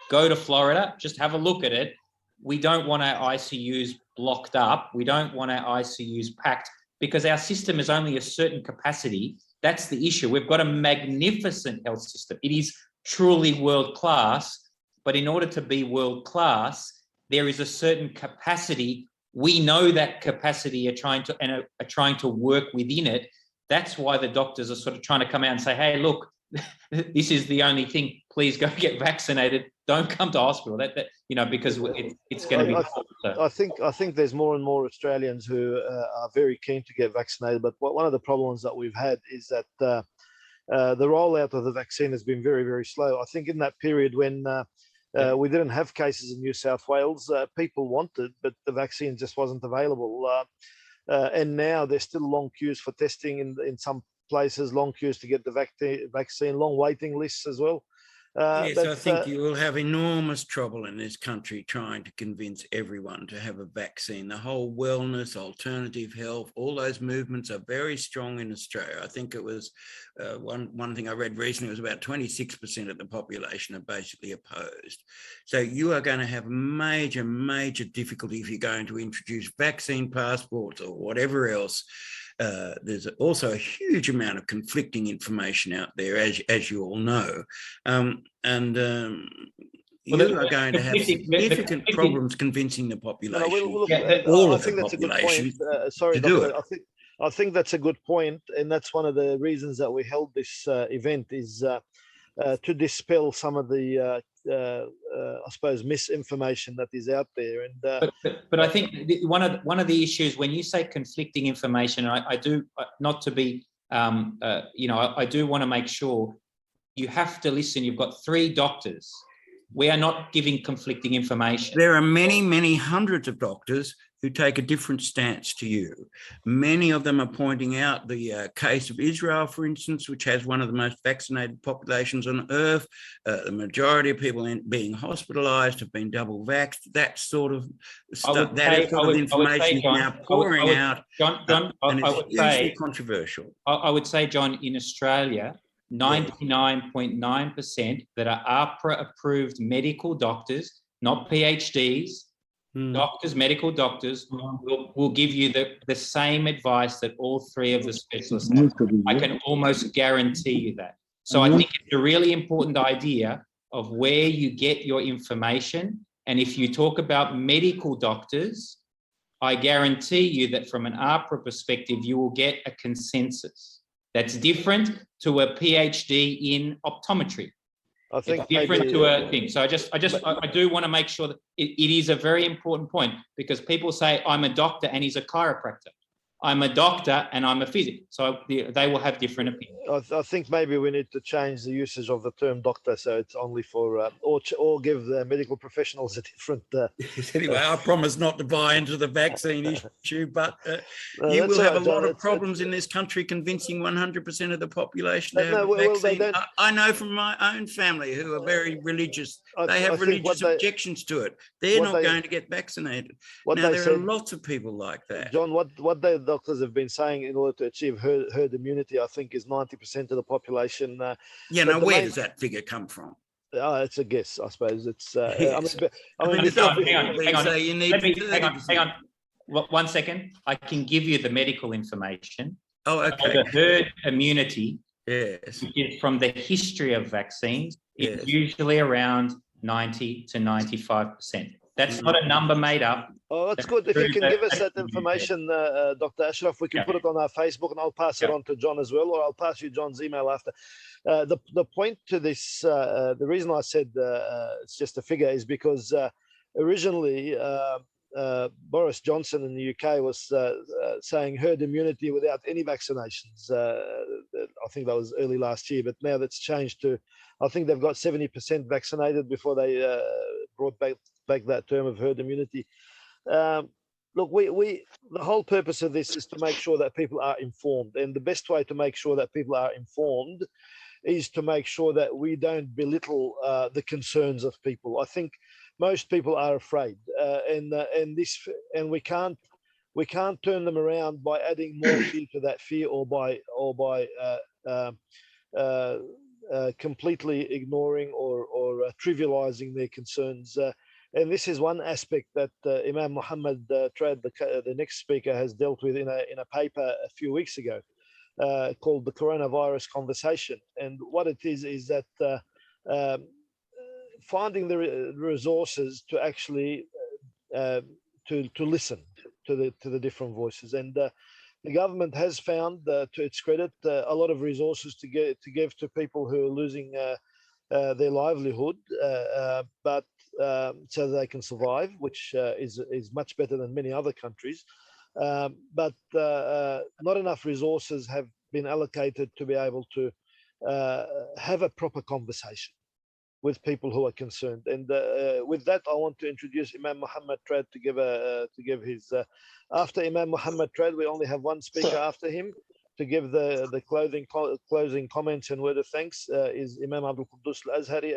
Go to Florida, just have a look at it. We don't want our ICUs blocked up. We don't want our ICUs packed because our system is only a certain capacity. That's the issue. We've got a magnificent health system. It is truly world-class, but in order to be world-class, there is a certain capacity. We know that capacity are trying to work within it. That's why the doctors are sort of trying to come out and say, hey, look, this is the only thing. Please go get vaccinated. Don't come to hospital. Because it's going to be.
I think there's more and more Australians who are very keen to get vaccinated. But one of the problems that we've had is that the rollout of the vaccine has been very, very slow. I think in that period when we didn't have cases in New South Wales, people wanted, but the vaccine just wasn't available. And now there's still long queues for testing in some places, long queues to get the vaccine, long waiting lists as well.
Yes, I think you will have enormous trouble in this country trying to convince everyone to have a vaccine. The whole wellness, alternative health, all those movements are very strong in Australia. I think it was one thing I read recently was about 26% of the population are basically opposed. So you are going to have major, major difficulty if you're going to introduce vaccine passports or whatever else. There's also a huge amount of conflicting information out there, as you all know. You are going to have significant problems convincing the population, all of the population.
Sorry, Doctor, I think that's a good point, and that's one of the reasons that we held this event is to dispel some of the, I suppose, misinformation that is out there. And
but I think one of the issues when you say conflicting information, I do not to be, I do want to make sure you have to listen. You've got 3 doctors. We are not giving conflicting information.
There are many, many hundreds of doctors who take a different stance to you. Many of them are pointing out the case of Israel, for instance, which has one of the most vaccinated populations on earth. The majority of people being hospitalized have been double vaxxed. That sort of stuff, information is now pouring out.
John,
and it's hugely controversial.
I would say, John, in Australia, 99.9% that are APRA-approved medical doctors, not PhDs, doctors, medical doctors, will give you the same advice that all 3 of the specialists have. I can almost guarantee you that. So I think it's a really important idea of where you get your information. And if you talk about medical doctors, I guarantee you that from an APRA perspective, you will get a consensus. That's different to a PhD in optometry.
I think
it's different to a thing. So I do want to make sure that it is a very important point, because people say I'm a doctor and he's a chiropractor. I'm a doctor and I'm a physician. So they will have different opinions.
I think maybe we need to change the usage of the term doctor, so it's only for or give the medical professionals a different.
Anyway, I promise not to buy into the vaccine issue, but you will have a lot of problems in this country convincing 100% of the population to have a vaccine. I know from my own family who are very religious. They have religious objections to it. They're not going to get vaccinated. Now, there are lots of people like that.
John, what the doctors have been saying in order to achieve herd immunity, I think, is 90% of the population.
Now where does that figure come from?
It's a guess, I suppose. It's.
Yes. Hang on. 1 second. I can give you the medical information.
Oh, okay.
The herd immunity.
Yes.
Is from the history of vaccines. It's usually around 90 to 95%. That's not a number made up.
Oh, that's good. If you can give us that information, Dr. Ashraf, we can put it on our Facebook, and I'll pass it on to John as well, or I'll pass you John's email after. The point to this, the reason I said it's just a figure is because originally Boris Johnson in the UK was saying herd immunity without any vaccinations. I think that was early last year, but now that's changed to, I think they've got 70% vaccinated before they brought back that term of herd immunity. Look, the whole purpose of this is to make sure that people are informed, and the best way to make sure that people are informed is to make sure that we don't belittle the concerns of people. I think most people are afraid, and we can't turn them around by adding more fear to that fear, or by completely ignoring or trivializing their concerns. And this is one aspect that Imam Muhammad Trad, the next speaker, has dealt with in a paper a few weeks ago called The Coronavirus Conversation. And what it is that finding the resources to actually to listen to the different voices. And the government has found, to its credit, a lot of resources to give to people who are losing their livelihood, but so they can survive, which is much better than many other countries. But not enough resources have been allocated to be able to have a proper conversation with people who are concerned. And with that, I want to introduce Imam Muhammad Trad to give his. After Imam Muhammad Trad, we only have one speaker after him. to give the closing comments and word of thanks is Imam Abdul Quddus Al-Azhari,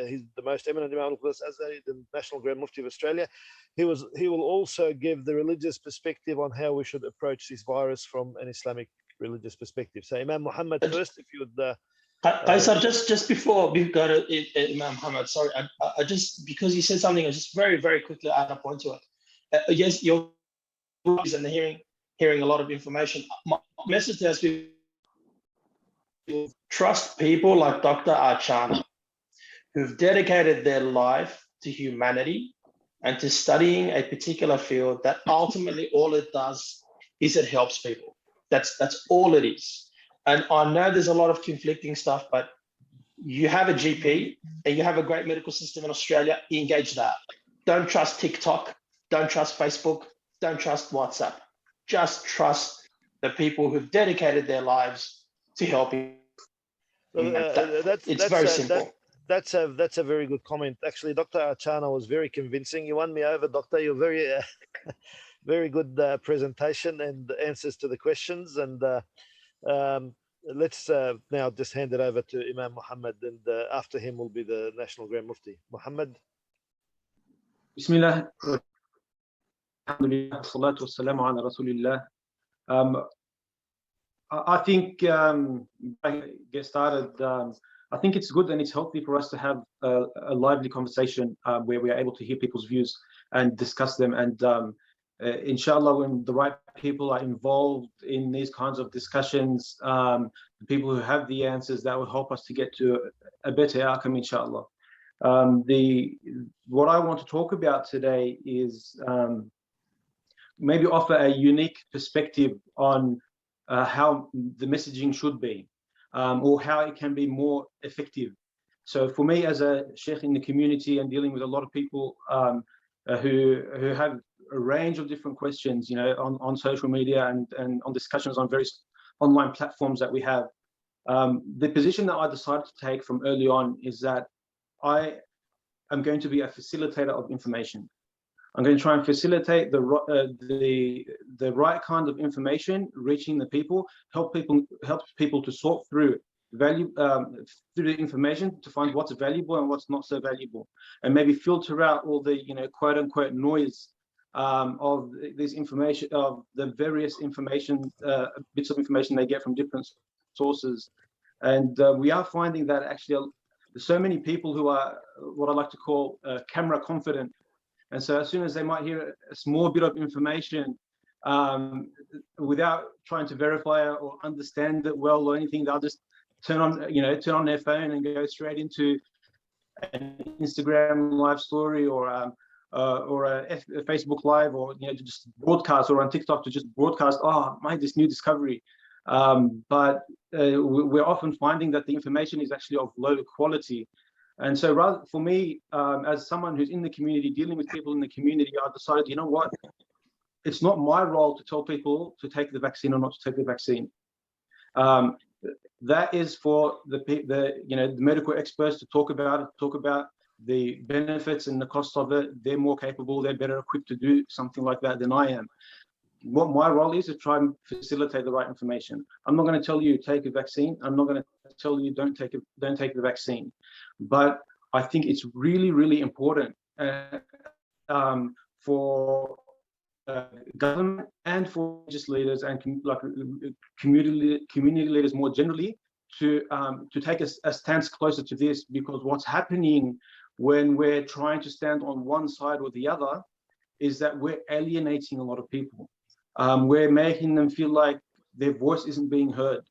he's the most eminent Imam Abdul Quddus Al-Azhari, the National Grand Mufti of Australia. He will also give the religious perspective on how we should approach this virus from an Islamic religious perspective. So Imam Muhammad first, if you would.
Kaiser, just before we go to Imam Muhammad, sorry, I just, because you said something, I just very quickly add a point to it. Yes, your and hearing a lot of information. My message has been trust people like Dr. Archana, who've dedicated their life to humanity and to studying a particular field that ultimately all it does is it helps people. That's all it is. And I know there's a lot of conflicting stuff, but you have a GP and you have a great medical system in Australia, engage that. Don't trust TikTok, don't trust Facebook, don't trust WhatsApp. Just trust the people who've dedicated their lives to helping. It's very simple.
That's a very good comment. Actually, Dr. Archana was very convincing. You won me over, Doctor. You're very, very good presentation and answers to the questions. And let's now just hand it over to Imam Muhammad, and after him will be the National Grand Mufti. Muhammad.
Bismillah. Alhamdulillah, salatu wassalamu ala Rasulillah. I think, I get started, I think it's good and it's healthy for us to have a lively conversation where we are able to hear people's views and discuss them. And inshallah, when the right people are involved in these kinds of discussions, the people who have the answers, that will help us to get to a better outcome, inshallah. What I want to talk about today is maybe offer a unique perspective on how the messaging should be, or how it can be more effective. So for me, as a sheikh in the community and dealing with a lot of people who have a range of different questions, you know, on social media and on discussions on various online platforms that we have, the position that I decided to take from early on is that I am going to be a facilitator of information. I'm going to try and facilitate the right kind of information reaching the people, help people to sort through through the information to find what's valuable and what's not so valuable, and maybe filter out all the, you know, quote unquote noise of this information, of the various information bits of information they get from different sources. And we are finding that actually there's so many people who are what I like to call camera confident. And so as soon as they might hear a small bit of information without trying to verify it or understand it well or anything, they'll just turn on their phone and go straight into an Instagram live story or a Facebook live, or, you know, to just broadcast, or on TikTok to just broadcast, oh, I made this new discovery. But we're often finding that the information is actually of low quality. And so rather, for me, as someone who's in the community, dealing with people in the community, I decided, you know what, it's not my role to tell people to take the vaccine or not to take the vaccine. That is for the medical experts to talk about the benefits and the costs of it. They're more capable, they're better equipped to do something like that than I am. What my role is to try and facilitate the right information. I'm not going to tell you take a vaccine. I'm not going to tell you don't take the vaccine. But I think it's really, really important for government and for religious leaders and community leaders more generally to take a stance closer to this, because what's happening when we're trying to stand on one side or the other is that we're alienating a lot of people. We're making them feel like their voice isn't being heard.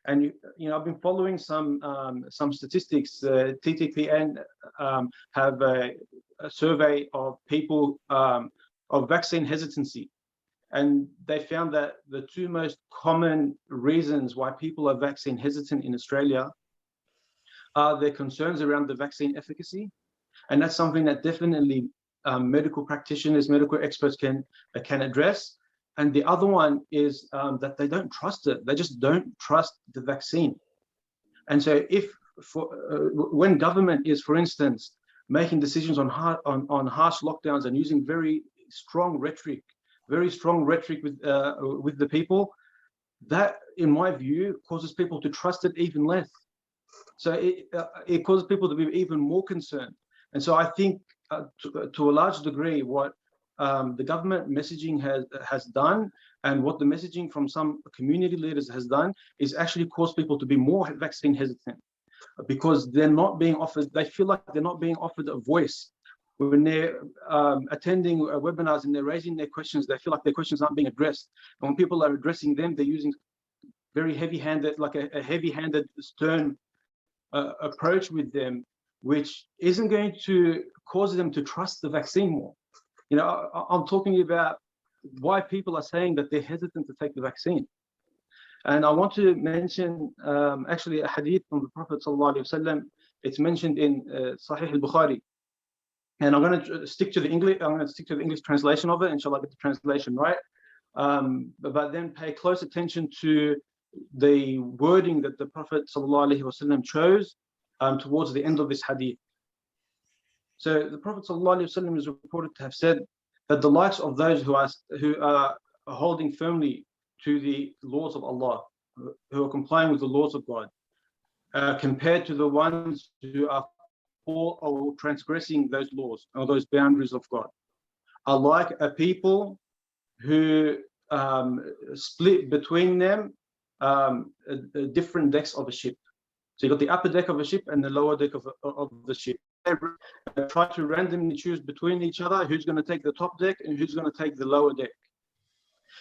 And you know, I've been following some statistics. TTPN have a survey of people of vaccine hesitancy, and they found that the two most common reasons why people are vaccine hesitant in Australia are their concerns around the vaccine efficacy, and that's something that definitely medical practitioners, medical experts can address. And the other one is that they don't trust it. They just don't trust the vaccine. And so when government is, for instance, making decisions on harsh lockdowns and using very strong rhetoric with the people, that, in my view, causes people to trust it even less. So it causes people to be even more concerned. And so I think to a large degree, what the government messaging has done, and what the messaging from some community leaders has done, is actually cause people to be more vaccine hesitant, because they're not being offered, they feel like they're not being offered a voice. When they're attending webinars and they're raising their questions, they feel like their questions aren't being addressed. And when people are addressing them, they're using very heavy-handed, like a heavy-handed, stern approach with them, which isn't going to cause them to trust the vaccine more. You know, I'm talking about why people are saying that they're hesitant to take the vaccine. And I want to mention actually a hadith from the Prophet ﷺ. It's mentioned in Sahih al-Bukhari. And I'm going to stick to the English. I'm going to stick to the English translation of it. Inshallah, get the translation right. But then pay close attention to the wording that the Prophet ﷺ chose towards the end of this hadith. So the Prophet ﷺ is reported to have said that the likes of those who are holding firmly to the laws of Allah, who are complying with the laws of God, compared to the ones who are or transgressing those laws or those boundaries of God, are like a people who split between them different decks of a ship. So you got the upper deck of a ship and the lower deck of the ship. They try to randomly choose between each other who's going to take the top deck and who's going to take the lower deck.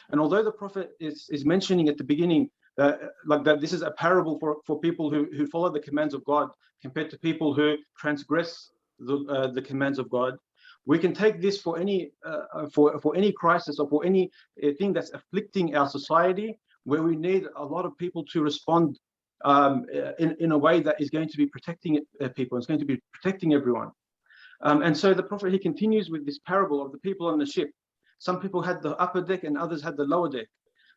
And although the Prophet is mentioning at the beginning like that this is a parable for people who follow the commands of God compared to people who transgress the commands of God, we can take this for any crisis or for any thing that's afflicting our society, where we need a lot of people to respond in a way that is going to be protecting people, it's going to be protecting everyone. And so the Prophet, he continues with this parable of the people on the ship. Some people had the upper deck and others had the lower deck.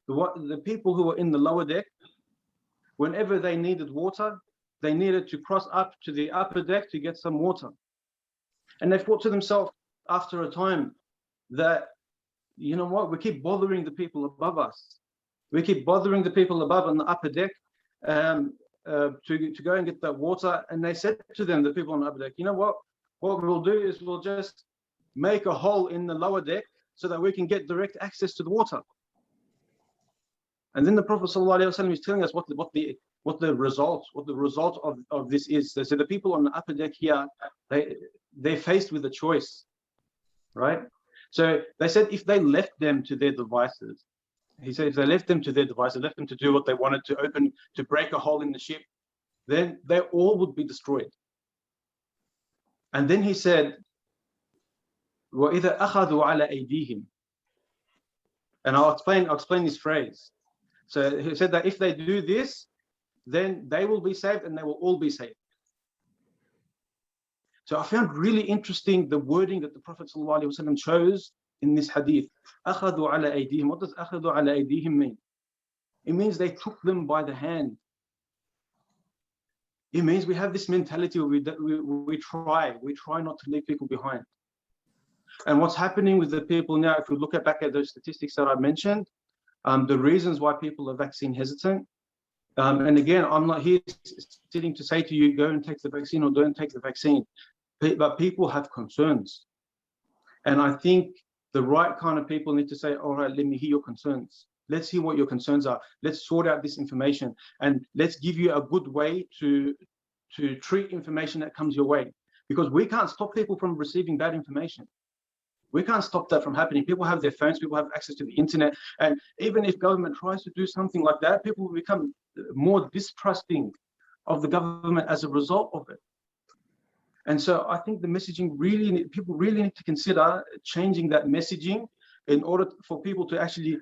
The people who were in the lower deck, whenever they needed water, they needed to cross up to the upper deck to get some water. And they thought to themselves after a time that, you know what, we keep bothering the people above us. We keep bothering the people above on the upper deck to go and get that water. And they said to them, the people on the upper deck, you know what we'll do is we'll just make a hole in the lower deck so that we can get direct access to the water. And then the Prophet ﷺ is telling us what the result of this is. So the people on the upper deck here, they're faced with a choice, right? So they said if they left them to their devices, he said if they left them to their devices, left them to do what they wanted, to break a hole in the ship, then they all would be destroyed. And then he said, وَإِذَا أَخَذُوا عَلَى أَيْدِيهِمْ. And I'll explain this phrase. So he said that if they do this, then they will be saved and they will all be saved. So I found really interesting the wording that the Prophet ﷺ chose in this hadith. أَخَذُوا عَلَى أَيْدِيهِمْ. What does أَخَذُوا عَلَى أَيْدِيهِمْ mean? It means they took them by the hand. It means we have this mentality where we try not to leave people behind. And what's happening with the people now, if we look back at those statistics that I mentioned, the reasons why people are vaccine hesitant, and again, I'm not here sitting to say to you, go and take the vaccine or don't take the vaccine, but people have concerns. And I think the right kind of people need to say, all right, let me hear your concerns. Let's hear what your concerns are. Let's sort out this information and let's give you a good way to treat information that comes your way. Because we can't stop people from receiving bad information. We can't stop that from happening. People have their phones, people have access to the internet. And even if government tries to do something like that, people will become more distrusting of the government as a result of it. And so I think the messaging people really need to consider changing that messaging in order for people to actually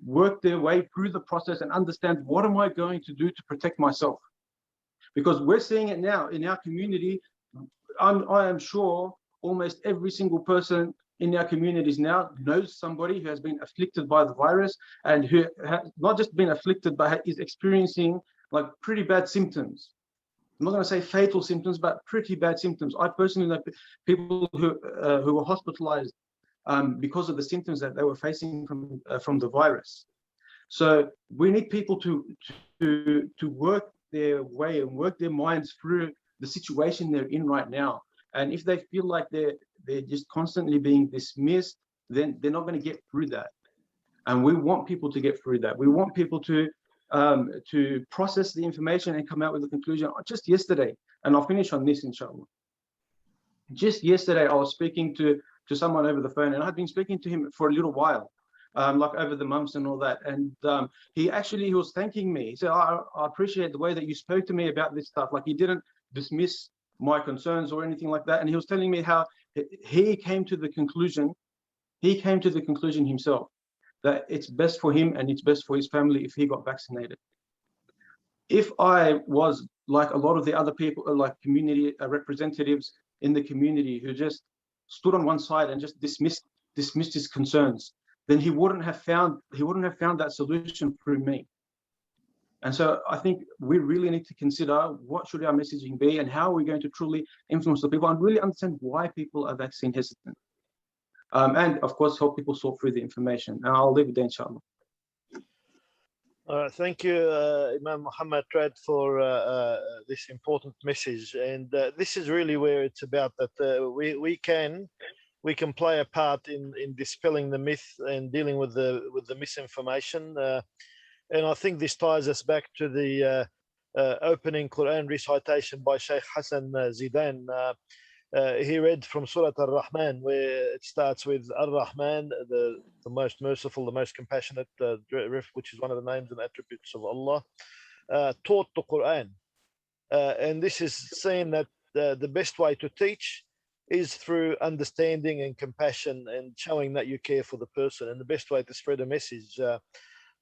work their way through the process and understand, what am I going to do to protect myself? Because we're seeing it now in our community. I am sure almost every single person in our communities now knows somebody who has been afflicted by the virus and who has not just been afflicted, but is experiencing like pretty bad symptoms. I'm not going to say fatal symptoms, but pretty bad symptoms. I personally know people who were hospitalized because of the symptoms that they were facing from the virus. So we need people to work their way and work their minds through the situation they're in right now. And if they feel like they're just constantly being dismissed, then they're not going to get through that. And we want people to get through that. We want people to process the information and come out with a conclusion. Just yesterday, and I'll finish on this, inshallah. Just yesterday, I was speaking to someone over the phone, and I'd been speaking to him for a little while, like over the months and all that. And he was thanking me. He said, I appreciate the way that you spoke to me about this stuff. Like, you didn't dismiss my concerns or anything like that. And he was telling me how he came to the conclusion himself that it's best for him and it's best for his family if he got vaccinated. If I was like a lot of the other people, like community representatives in the community who just stood on one side and just dismissed his concerns, then he wouldn't have found that solution through me. And so I think we really need to consider what should our messaging be and how are we going to truly influence the people and really understand why people are vaccine hesitant. And of course, help people sort through the information. And I'll leave it there, inshallah.
Thank you, Imam Muhammad Trad, for this important message. And this is really where it's about, that we can play a part in dispelling the myth and dealing with the misinformation. And I think this ties us back to the opening Quran recitation by Sheikh Hassan Zidan. He read from Surah Ar-Rahman, where it starts with Ar-Rahman, the most merciful, the most compassionate, which is one of the names and attributes of Allah, taught the Quran. And this is saying that the best way to teach is through understanding and compassion and showing that you care for the person. And the best way to spread a message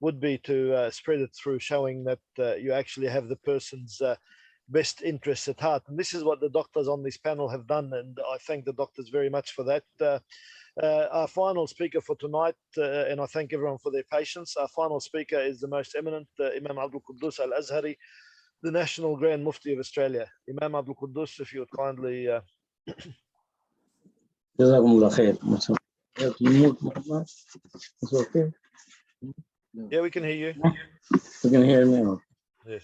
would be to spread it through showing that you actually have the person's best interests at heart. And this is what the doctors on this panel have done, and I thank the doctors very much for that. Our final speaker for tonight, and I thank everyone for their patience, our final speaker is the most eminent Imam Abdul Quddus Al-Azhari, the National Grand Mufti of Australia. Imam Abdul Quddus, if you would kindly...
It's okay?
Yeah, we can hear you.
You can hear me?
Yes.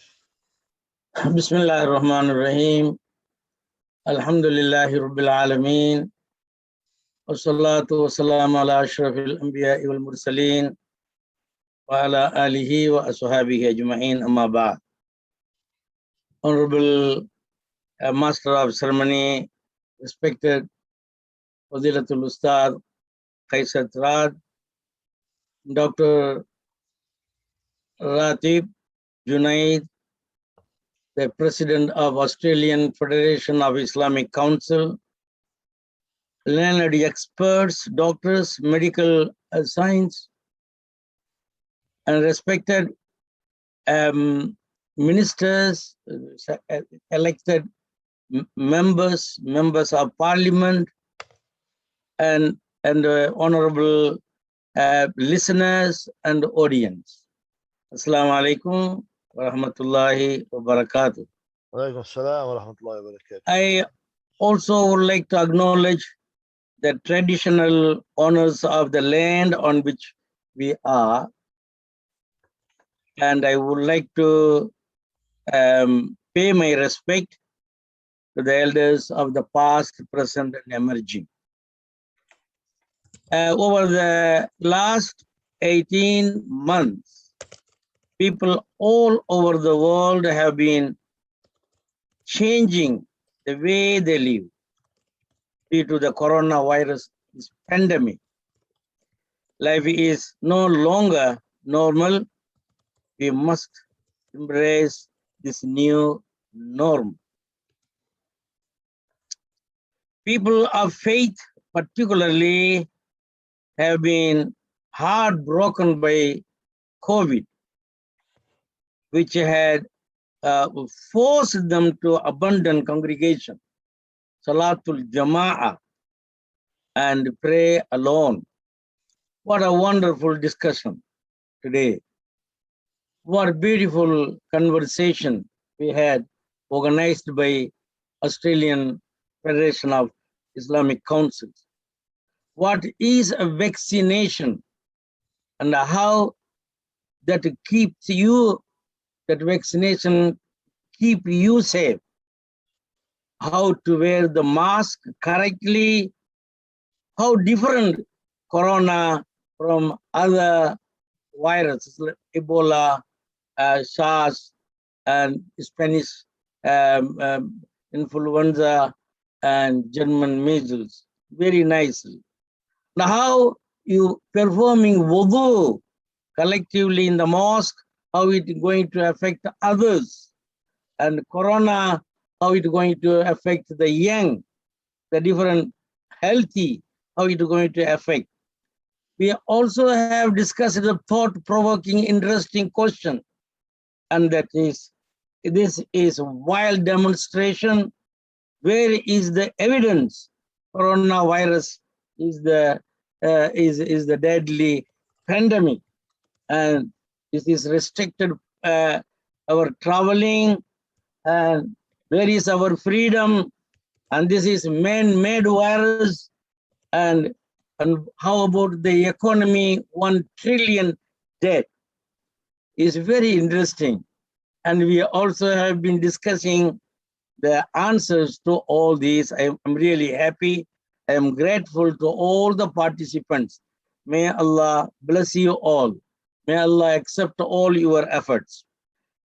Bismillah ar-Rahman ar-Rahim. Alhamdulillahi Rabbil Alameen. Wassalatu wassalamu ala ashrafil anbiya'i wal mursaleen wa ala alihi wa ashabihi ajma'in, amma ba'd. Honorable Master of Ceremony, respected Fadilatul Ustad Kaiser Alikum, Dr. Ratib Junaid, the President of Australian Federation of Islamic Council, learned experts, doctors, medical science, and respected ministers, elected members of parliament, and honorable listeners and audience. Assalamu alaikum wa rahmatullahi wa barakatuh. I also would like to acknowledge the traditional owners of the land on which we are, and I would like to pay my respect to the elders of the past, present, and emerging. Over the last 18 months, people all over the world have been changing the way they live due to the coronavirus pandemic. Life is no longer normal. We must embrace this new norm. People of faith particularly have been heartbroken by COVID, which had forced them to abandon congregation, Salatul Jama'ah, and pray alone. What a wonderful discussion today. What a beautiful conversation we had, organized by Australian Federation of Islamic Councils. What is a vaccination and how that keeps you, that vaccination keep you safe. How to wear the mask correctly, how different corona from other viruses like Ebola, SARS, and Spanish influenza, and German measles, very nicely. Now, how you performing wudu collectively in the mosque, how it going to affect others, and corona, how it going to affect the young, the different healthy, how it going to affect. We also have discussed a thought-provoking, interesting question, and that is, this is wild demonstration. Where is the evidence coronavirus is the deadly pandemic, and this is restricted our traveling, and where is our freedom, and this is man-made virus, and how about the economy, 1 trillion debt is very interesting. And we also have been discussing the answers to all these. I am really happy. I am grateful to all the participants. May Allah bless you all. May Allah accept all your efforts.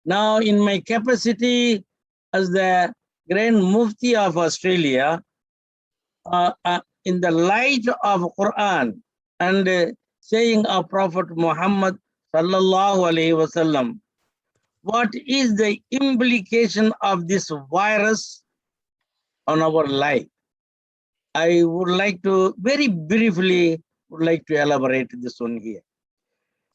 Now, in my capacity as the Grand Mufti of Australia, in the light of Quran and saying of Prophet Muhammad sallallahu alaihi wasallam, what is the implication of this virus on our life? I would like to very briefly elaborate this one here.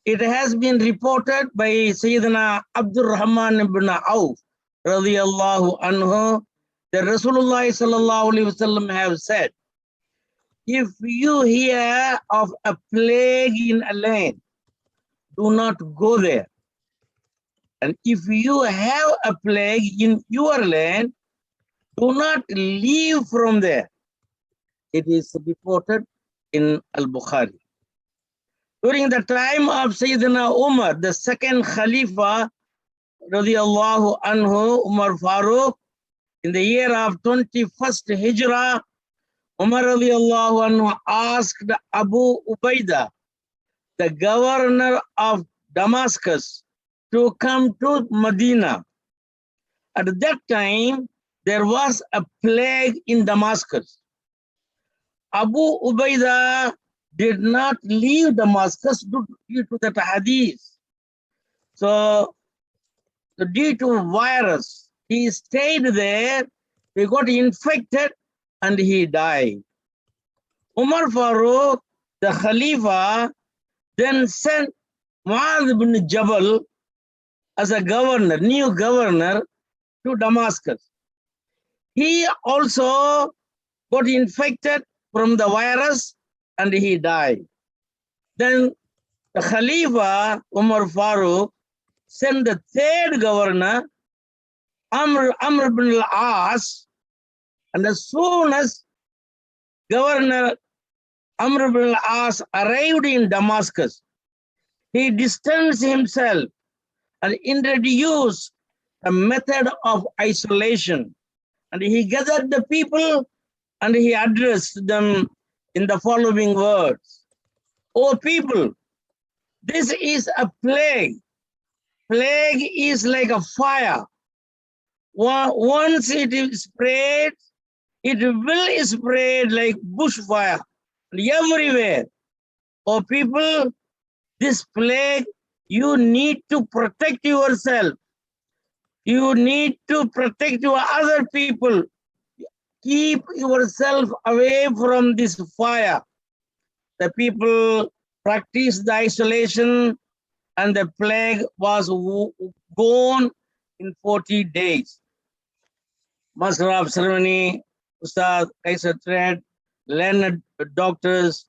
It has been reported by Sayyidina Abdul Rahman ibn Auf radiyallahu anhu that Rasulullah sallallahu alaihi wasallam have said, if you hear of a plague in a land, do not go there. And if you have a plague in your land, do not leave from there. It is reported in Al-Bukhari. During the time of Sayyidina Umar, the second Khalifa, radiyallahu anhu, Umar Farooq, in the year of 21st Hijrah, Umar radiyallahu anhu asked Abu Ubaidah, the governor of Damascus, to come to Medina. At that time, there was a plague in Damascus. Abu Ubaidah did not leave Damascus due to that hadith. So, due to virus, he stayed there, he got infected, and he died. Umar Farooq, the Khalifa, then sent Mu'adh ibn Jabal as a governor, new governor, to Damascus. He also got infected from the virus and he died. Then the Khalifa, Umar Farooq, sent the third governor, Amr ibn al-As, and as soon as Governor Amr ibn al-As arrived in Damascus, he distanced himself and introduced a method of isolation. And he gathered the people and he addressed them in the following words. O people, this is a plague. Plague is like a fire. Once it is spread, it will spread like bushfire everywhere. O people, this plague, you need to protect yourself. You need to protect your other people. Keep yourself away from this fire. The people practiced the isolation and the plague was gone in 40 days. Master of ceremony, Ustad Kaiser Thread, learned doctors,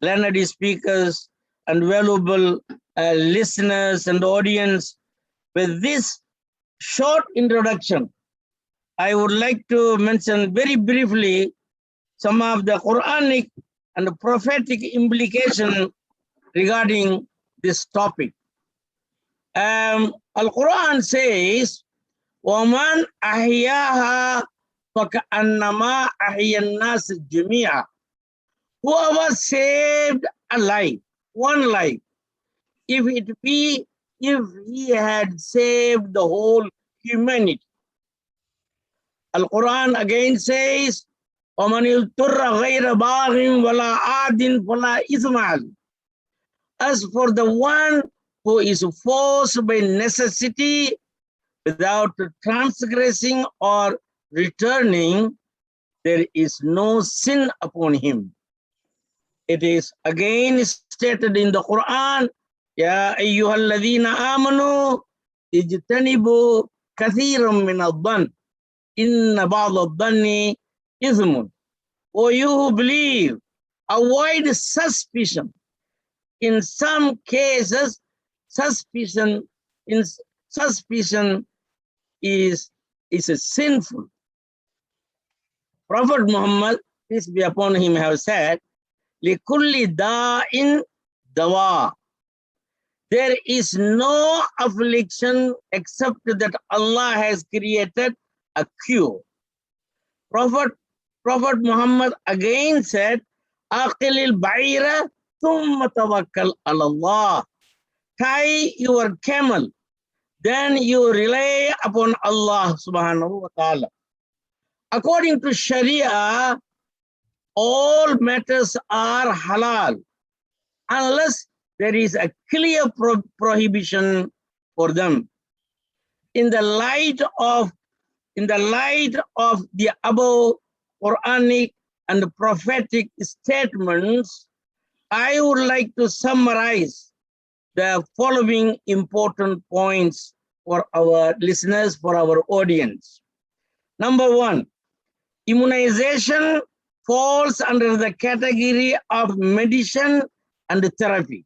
learned speakers, and valuable listeners and audience. With this short introduction, I would like to mention very briefly some of the Quranic and prophetic implication regarding this topic. Al-Quran says, وَمَنْ أَحْيَاهَا فَكَأَنَّمَا أَحْيَا النَّاسَ جَمِيعًا. Whoever saved a life, one life, if he had saved the whole humanity. Al-Quran again says, وَمَنْ يُضْطَرَّ غَيْرَ بَاغٍ وَلَا عَادٍ فَلَا إِثْمَ عَلَيْهِ. As for the one who is forced by necessity without transgressing or returning, there is no sin upon him. It is again stated in the Quran, Ya ayyuhalladhina amanu ijtanibu kathiran min adh-dhann inna ba'd adh-dhanni ithmun. O you who believe, avoid suspicion. In some cases, suspicion is a sinful. Prophet Muhammad, peace be upon him, have said, لِكُلِّ دَاءٍ دَوَاءٍ. There is no affliction except that Allah has created a cure. Prophet Muhammad again said, أَقِلِ الْبَعِيرَ ثُمَّ تَوَكَّلْ عَلَى اللَّهِ. Tie your camel, then you rely upon Allah subhanahu wa ta'ala. According to Sharia, all matters are halal unless there is a clear prohibition for them. In the light of the above Quranic and prophetic statements, I would like to summarize the following important points for our listeners, for our audience. Number one, immunization falls under the category of medicine and therapy.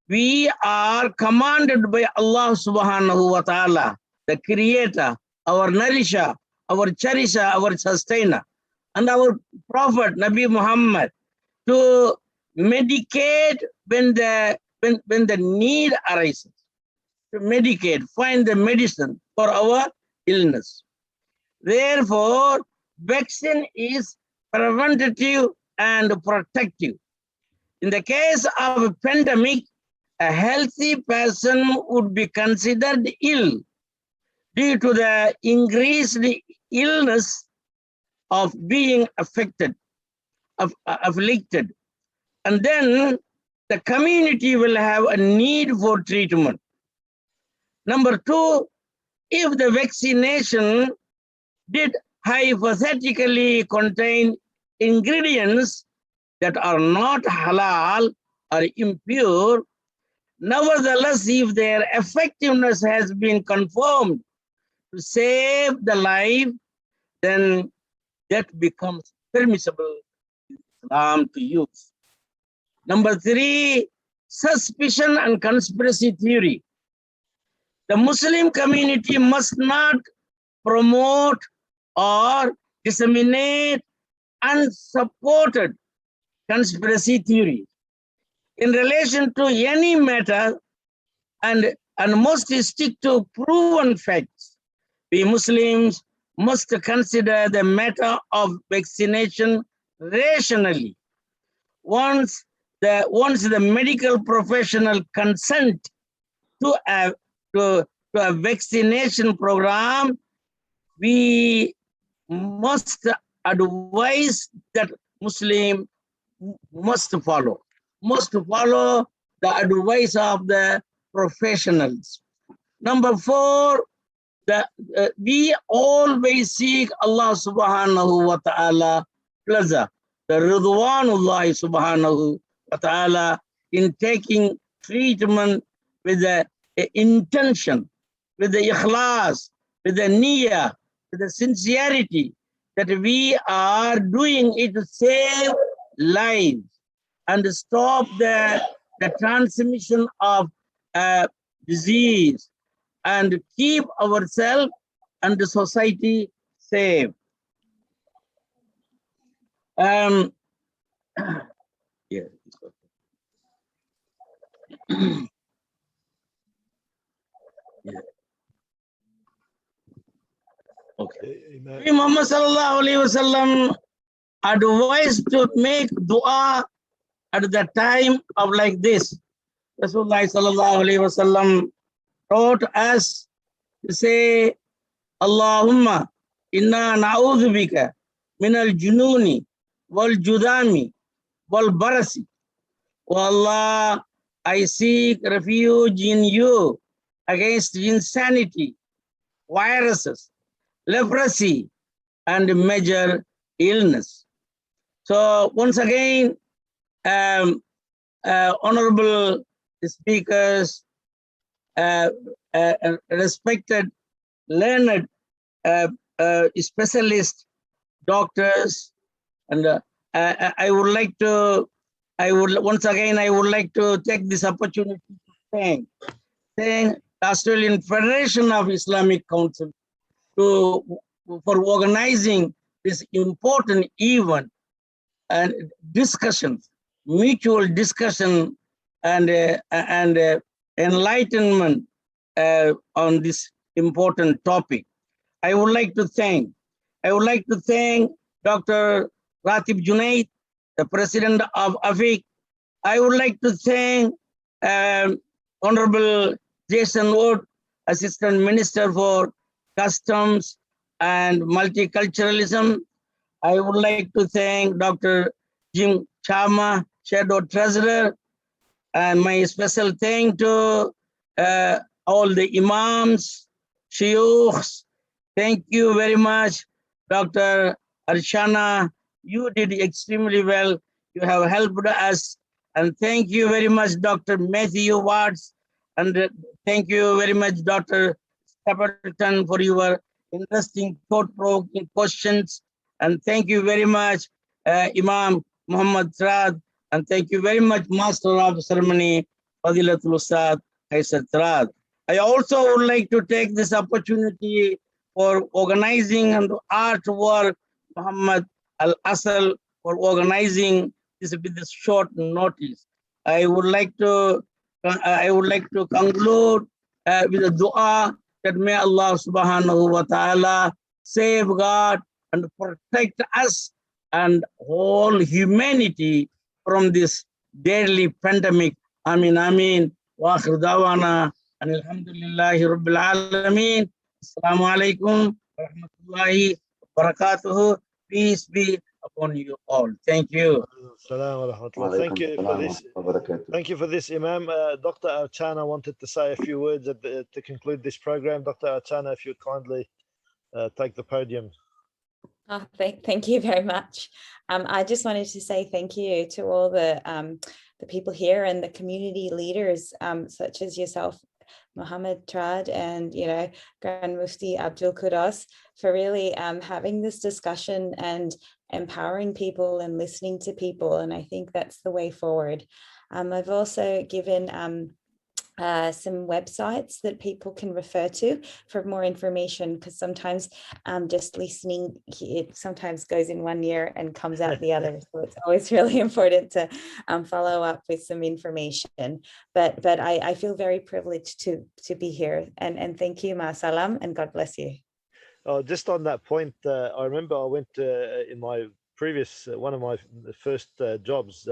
We are commanded by Allah subhanahu wa ta'ala, the creator, our nourisher, our cherisher, our sustainer, and our prophet, Nabi Muhammad, to medicate when the need arises. To medicate, find the medicine for our illness. Therefore, vaccine is preventative and protective. In the case of a pandemic, a healthy person would be considered ill due to the increased illness of being afflicted. And then the community will have a need for treatment. Number two, if the vaccination did hypothetically contain ingredients that are not halal or impure, nevertheless, if their effectiveness has been confirmed to save the life, then that becomes permissible in Islam to use. Number three, suspicion and conspiracy theory. The Muslim community must not promote or disseminate unsupported conspiracy theories in relation to any matter, and must stick to proven facts. We Muslims must consider the matter of vaccination rationally. Once the medical professional consent to a vaccination program, we must advise that Muslim must follow the advice of the professionals. Number four, we always seek Allah subhanahu wa ta'ala pleasure, the Ridwanullah subhanahu wa ta'ala, in taking treatment with the intention, with the ikhlas, with the niyyah, with the sincerity that we are doing it to save lives and stop the transmission of disease and keep ourselves and the society safe. Yeah. Okay.
Amen.
Muhammad sallallahu alaihi wasallam advised to make dua at the time of like this. Rasulullah sallallahu alaihi wasallam taught us to say, Allahumma inna na'udhu bika min al-jununi wal-judami wal-barasi. O Allah, I seek refuge in you against insanity, viruses, leprosy, and major illness. So once again, honorable speakers, respected, learned specialists, doctors, and I would like to take this opportunity to thank the Australian Federation of Islamic Council for organizing this important event and discussions, mutual discussion and enlightenment on this important topic. I would like to thank Dr. Ratib Junaid, the president of AFIC. I would like to thank Honorable Jason Wood, Assistant Minister for Customs and Multiculturalism. I would like to thank Dr. Jim Chalmers, Shadow Treasurer, and my special thank to all the imams, shiukhs. Thank you very much, Dr. Archana. You did extremely well. You have helped us. And thank you very much, Dr. Matthew Watts. And thank you very much, Dr. Stapleton, for your interesting, thought-provoking questions. And thank you very much, Imam Muhammad Trad. And thank you very much, Master of Ceremony, Fadilatul Ustad Kaiser Trad. I also would like to take this opportunity for organizing and artwork, Muhammad Al-Asal, for organizing this with this short notice. I would like to conclude with a dua that may Allah subhanahu wa ta'ala safeguard and protect us and whole humanity from this deadly pandemic. Amin, amin. Wa akhir dawana and alhamdulillahi rabbil alameen. Assalamu alaikum wa rahmatullahi wa barakatuhu. Peace be upon you all. Thank you.
Thank you for this. Thank you for this, Imam. Dr. Archana wanted to say a few words to conclude this program. Dr. Archana, if you'd kindly take the podium.
Oh, thank you very much. I just wanted to say thank you to all the people here and the community leaders, such as yourself, Muhammad Trad, and Grand Mufti Abdul Quddus, for really having this discussion and empowering people and listening to people. And I think that's the way forward. I've also given some websites that people can refer to for more information, because sometimes just listening, it sometimes goes in one ear and comes out the other. So it's always really important to follow up with some information. But I feel very privileged to be here. And thank you, Ma Salam, and God bless you.
Just on that point, I remember I went in my previous, one of my first jobs,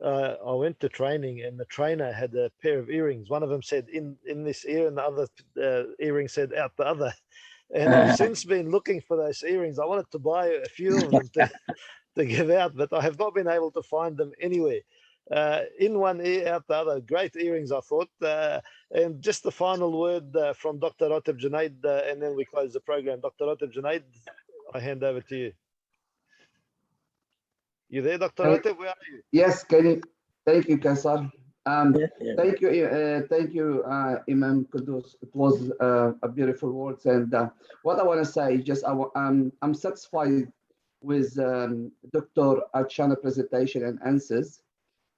I went to training, and the trainer had a pair of earrings. One of them said in this ear, and the other earring said out the other. And I've since been looking for those earrings. I wanted to buy a few of them to give out, but I have not been able to find them anywhere. In one ear, out the other. Great earrings, I thought. And just the final word from Dr. Ratib Junaid, and then we close the program. Dr. Ratib Junaid, I hand over to you. You there, Dr. Ratib? Where are you?
Yes, thank you, Kaiser. Thank you, Imam Quddus. It was a beautiful words. And what I want to say is just I'm satisfied with Dr. Archana's presentation and answers.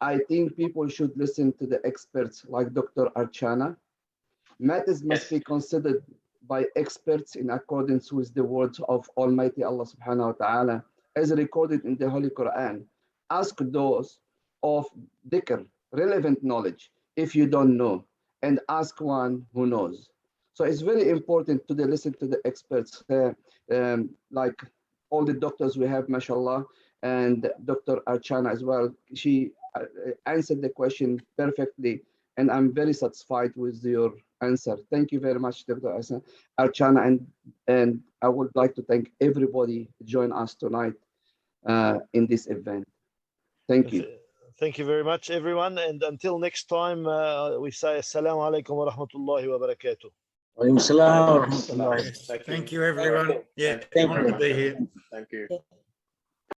I think people should listen to the experts like Dr. Archana. Matters must be considered by experts in accordance with the words of Almighty Allah subhanahu wa ta'ala, as recorded in the Holy Quran. Ask those of dhikr, relevant knowledge, if you don't know, and ask one who knows. So it's very important to listen to the experts, like all the doctors we have, mashallah, and Dr. Archana as well. She answered the question perfectly, and I'm very satisfied with your answer. Thank you very much, Dr. Archana, and I would like to thank everybody who joined us tonight in this event. Thank you.
Thank you very much, everyone. And until next time, we say Assalamu alaikum wa rahmatullahi wa barakatuh.
Wa alaikum salam wa rahmatullah.
Thank you, everyone. Yeah,
Thank
wanted
you.
to be here.
Thank you.